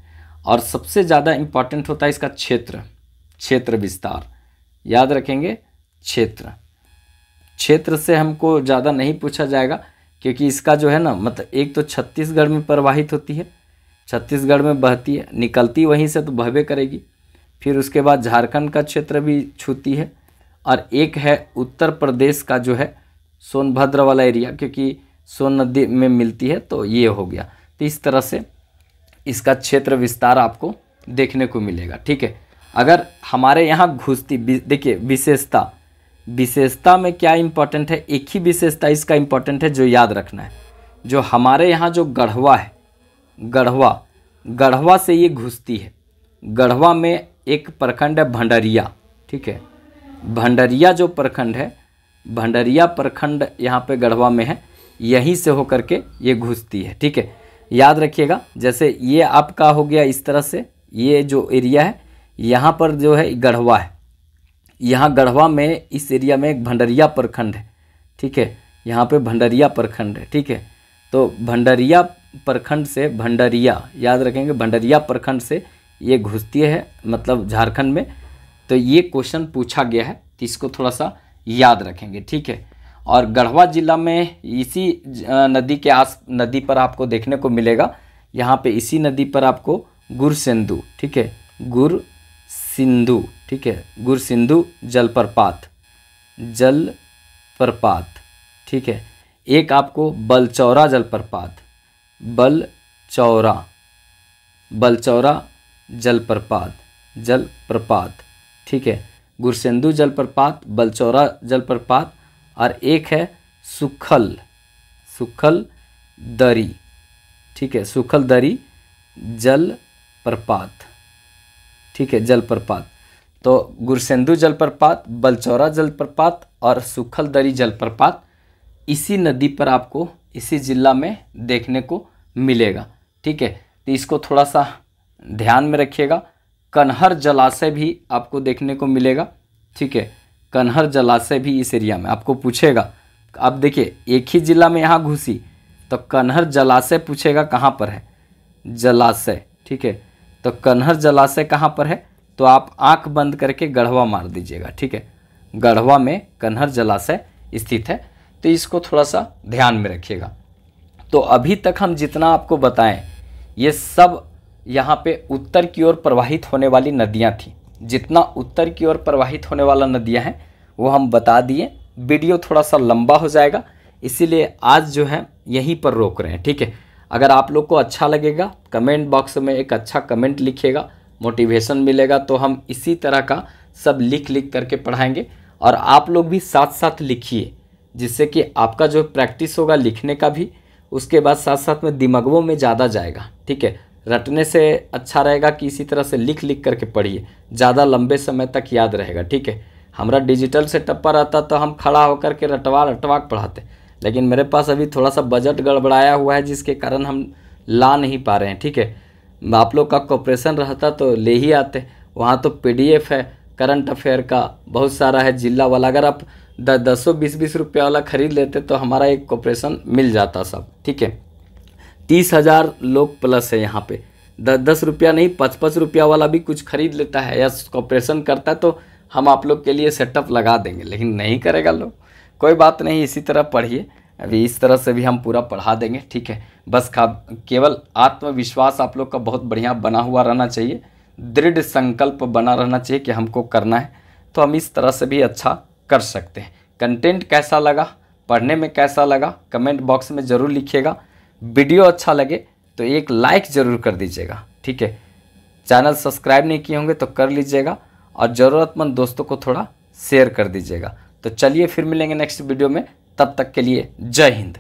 और सबसे ज़्यादा इम्पॉर्टेंट होता है इसका क्षेत्र, क्षेत्र विस्तार, याद रखेंगे क्षेत्र। क्षेत्र से हमको ज़्यादा नहीं पूछा जाएगा, क्योंकि इसका जो है ना, मतलब एक तो छत्तीसगढ़ में प्रवाहित होती है, छत्तीसगढ़ में बहती है, निकलती वहीं से तो बहबे करेगी। फिर उसके बाद झारखंड का क्षेत्र भी छूती है। और एक है उत्तर प्रदेश का जो है सोनभद्र वाला एरिया, क्योंकि सोन नदी में मिलती है, तो ये हो गया। तो इस तरह से इसका क्षेत्र विस्तार आपको देखने को मिलेगा, ठीक है। अगर हमारे यहाँ घुसती, देखिए विशेषता, विशेषता में क्या इंपॉर्टेंट है, एक ही विशेषता इसका इंपॉर्टेंट है जो याद रखना है। जो हमारे यहाँ जो गढ़वा है, गढ़वा, गढ़वा से ये घुसती है। गढ़वा में एक प्रखंड है भंडरिया, ठीक है, भंडरिया जो प्रखंड है, भंडरिया प्रखंड यहाँ पे गढ़वा में है, यहीं से होकर के ये घुसती है, ठीक है, याद रखिएगा। जैसे ये आपका हो गया इस तरह से, ये जो एरिया है यहाँ पर जो है गढ़वा है, यहाँ गढ़वा में इस एरिया में एक भंडरिया प्रखंड है, ठीक है, यहाँ पे भंडरिया प्रखंड है, ठीक है। तो भंडरिया प्रखंड से, भंडरिया याद रखेंगे, भंडरिया प्रखंड से ये घुसती है, मतलब झारखंड में। तो ये क्वेश्चन पूछा गया है, तो इसको थोड़ा सा याद रखेंगे, ठीक है। और गढ़वा जिला में इसी नदी के नदी पर आपको देखने को मिलेगा, यहाँ पे इसी नदी पर आपको गुरसिंधु, ठीक है, गुरसिंधु, ठीक है, गुरसिंधु जलप्रपात, जलप्रपात, ठीक है। एक आपको बलचौरा जलप्रपात, बलचौरा, बलचौरा जलप्रपात, जलप्रपात, ठीक है, गुरसिंधु जलप्रपात, बलचौरा जलप्रपात। और एक है सुखल, सुखल दरी, ठीक है, सुखल दरी जलप्रपात, ठीक है, जलप्रपात। तो गुरसिंधु जलप्रपात, बलचौरा जलप्रपात और सुखल दरी जलप्रपात इसी नदी पर आपको इसी जिला में देखने को मिलेगा, ठीक है। तो इसको थोड़ा सा ध्यान में रखिएगा। कन्हर जलाशय भी आपको देखने को मिलेगा, ठीक है, कन्हर जलाशय भी इस एरिया में आपको पूछेगा। अब देखिए एक ही जिला में यहाँ घुसी, तो कन्हर जलाशय पूछेगा कहाँ पर है, जलाशय, ठीक है। तो कन्हर जलाशय कहाँ पर है, तो आप आंख बंद करके गढ़वा मार दीजिएगा, ठीक है, गढ़वा में कन्हर जलाशय स्थित है। तो इसको थोड़ा सा ध्यान में रखिएगा। तो अभी तक हम जितना आपको बताएं, ये सब यहाँ पे उत्तर की ओर प्रवाहित होने वाली नदियाँ थी। जितना उत्तर की ओर प्रवाहित होने वाला नदियाँ हैं वो हम बता दिए। वीडियो थोड़ा सा लंबा हो जाएगा, इसीलिए आज जो है यहीं पर रोक रहे हैं, ठीक है। अगर आप लोग को अच्छा लगेगा, कमेंट बॉक्स में एक अच्छा कमेंट लिखिएगा, मोटिवेशन मिलेगा। तो हम इसी तरह का सब लिख करके पढ़ाएंगे। और आप लोग भी साथ साथ लिखिए, जिससे कि आपका जो प्रैक्टिस होगा लिखने का भी, उसके बाद साथ साथ में दिमागों में ज़्यादा जाएगा, ठीक है। रटने से अच्छा रहेगा कि इसी तरह से लिख करके पढ़िए, ज़्यादा लंबे समय तक याद रहेगा, ठीक है। हमारा डिजिटल सेटअप पर रहता तो हम खड़ा होकर के रटवा के पढ़ाते, लेकिन मेरे पास अभी थोड़ा सा बजट गड़बड़ाया हुआ है, जिसके कारण हम ला नहीं पा रहे हैं, ठीक है। आप लोग का कोऑपरेशन रहता तो ले ही आते। वहाँ तो PDF है, करंट अफेयर का बहुत सारा है, जिला वाला। अगर आप 10-20 रुपये वाला खरीद लेते तो हमारा एक कॉपरेशन मिल जाता सब, ठीक है। 30,000 लोग प्लस है यहाँ पे। 10 रुपया नहीं, 5 रुपया वाला भी कुछ खरीद लेता है या कॉपरेशन करता है तो हम आप लोग के लिए सेटअप लगा देंगे, लेकिन नहीं करेगा लोग। कोई बात नहीं, इसी तरह पढ़िए, अभी इस तरह से भी हम पूरा पढ़ा देंगे, ठीक है। बस केवल आत्मविश्वास आप लोग का बहुत बढ़िया बना हुआ रहना चाहिए, दृढ़ संकल्प बना रहना चाहिए कि हमको करना है, तो हम इस तरह से भी अच्छा कर सकते हैं। कंटेंट कैसा लगा, पढ़ने में कैसा लगा, कमेंट बॉक्स में ज़रूर लिखिएगा। वीडियो अच्छा लगे तो एक लाइक ज़रूर कर दीजिएगा, ठीक है। चैनल सब्सक्राइब नहीं किए होंगे तो कर लीजिएगा और ज़रूरतमंद दोस्तों को थोड़ा शेयर कर दीजिएगा। तो चलिए फिर मिलेंगे नेक्स्ट वीडियो में, तब तक के लिए जय हिंद।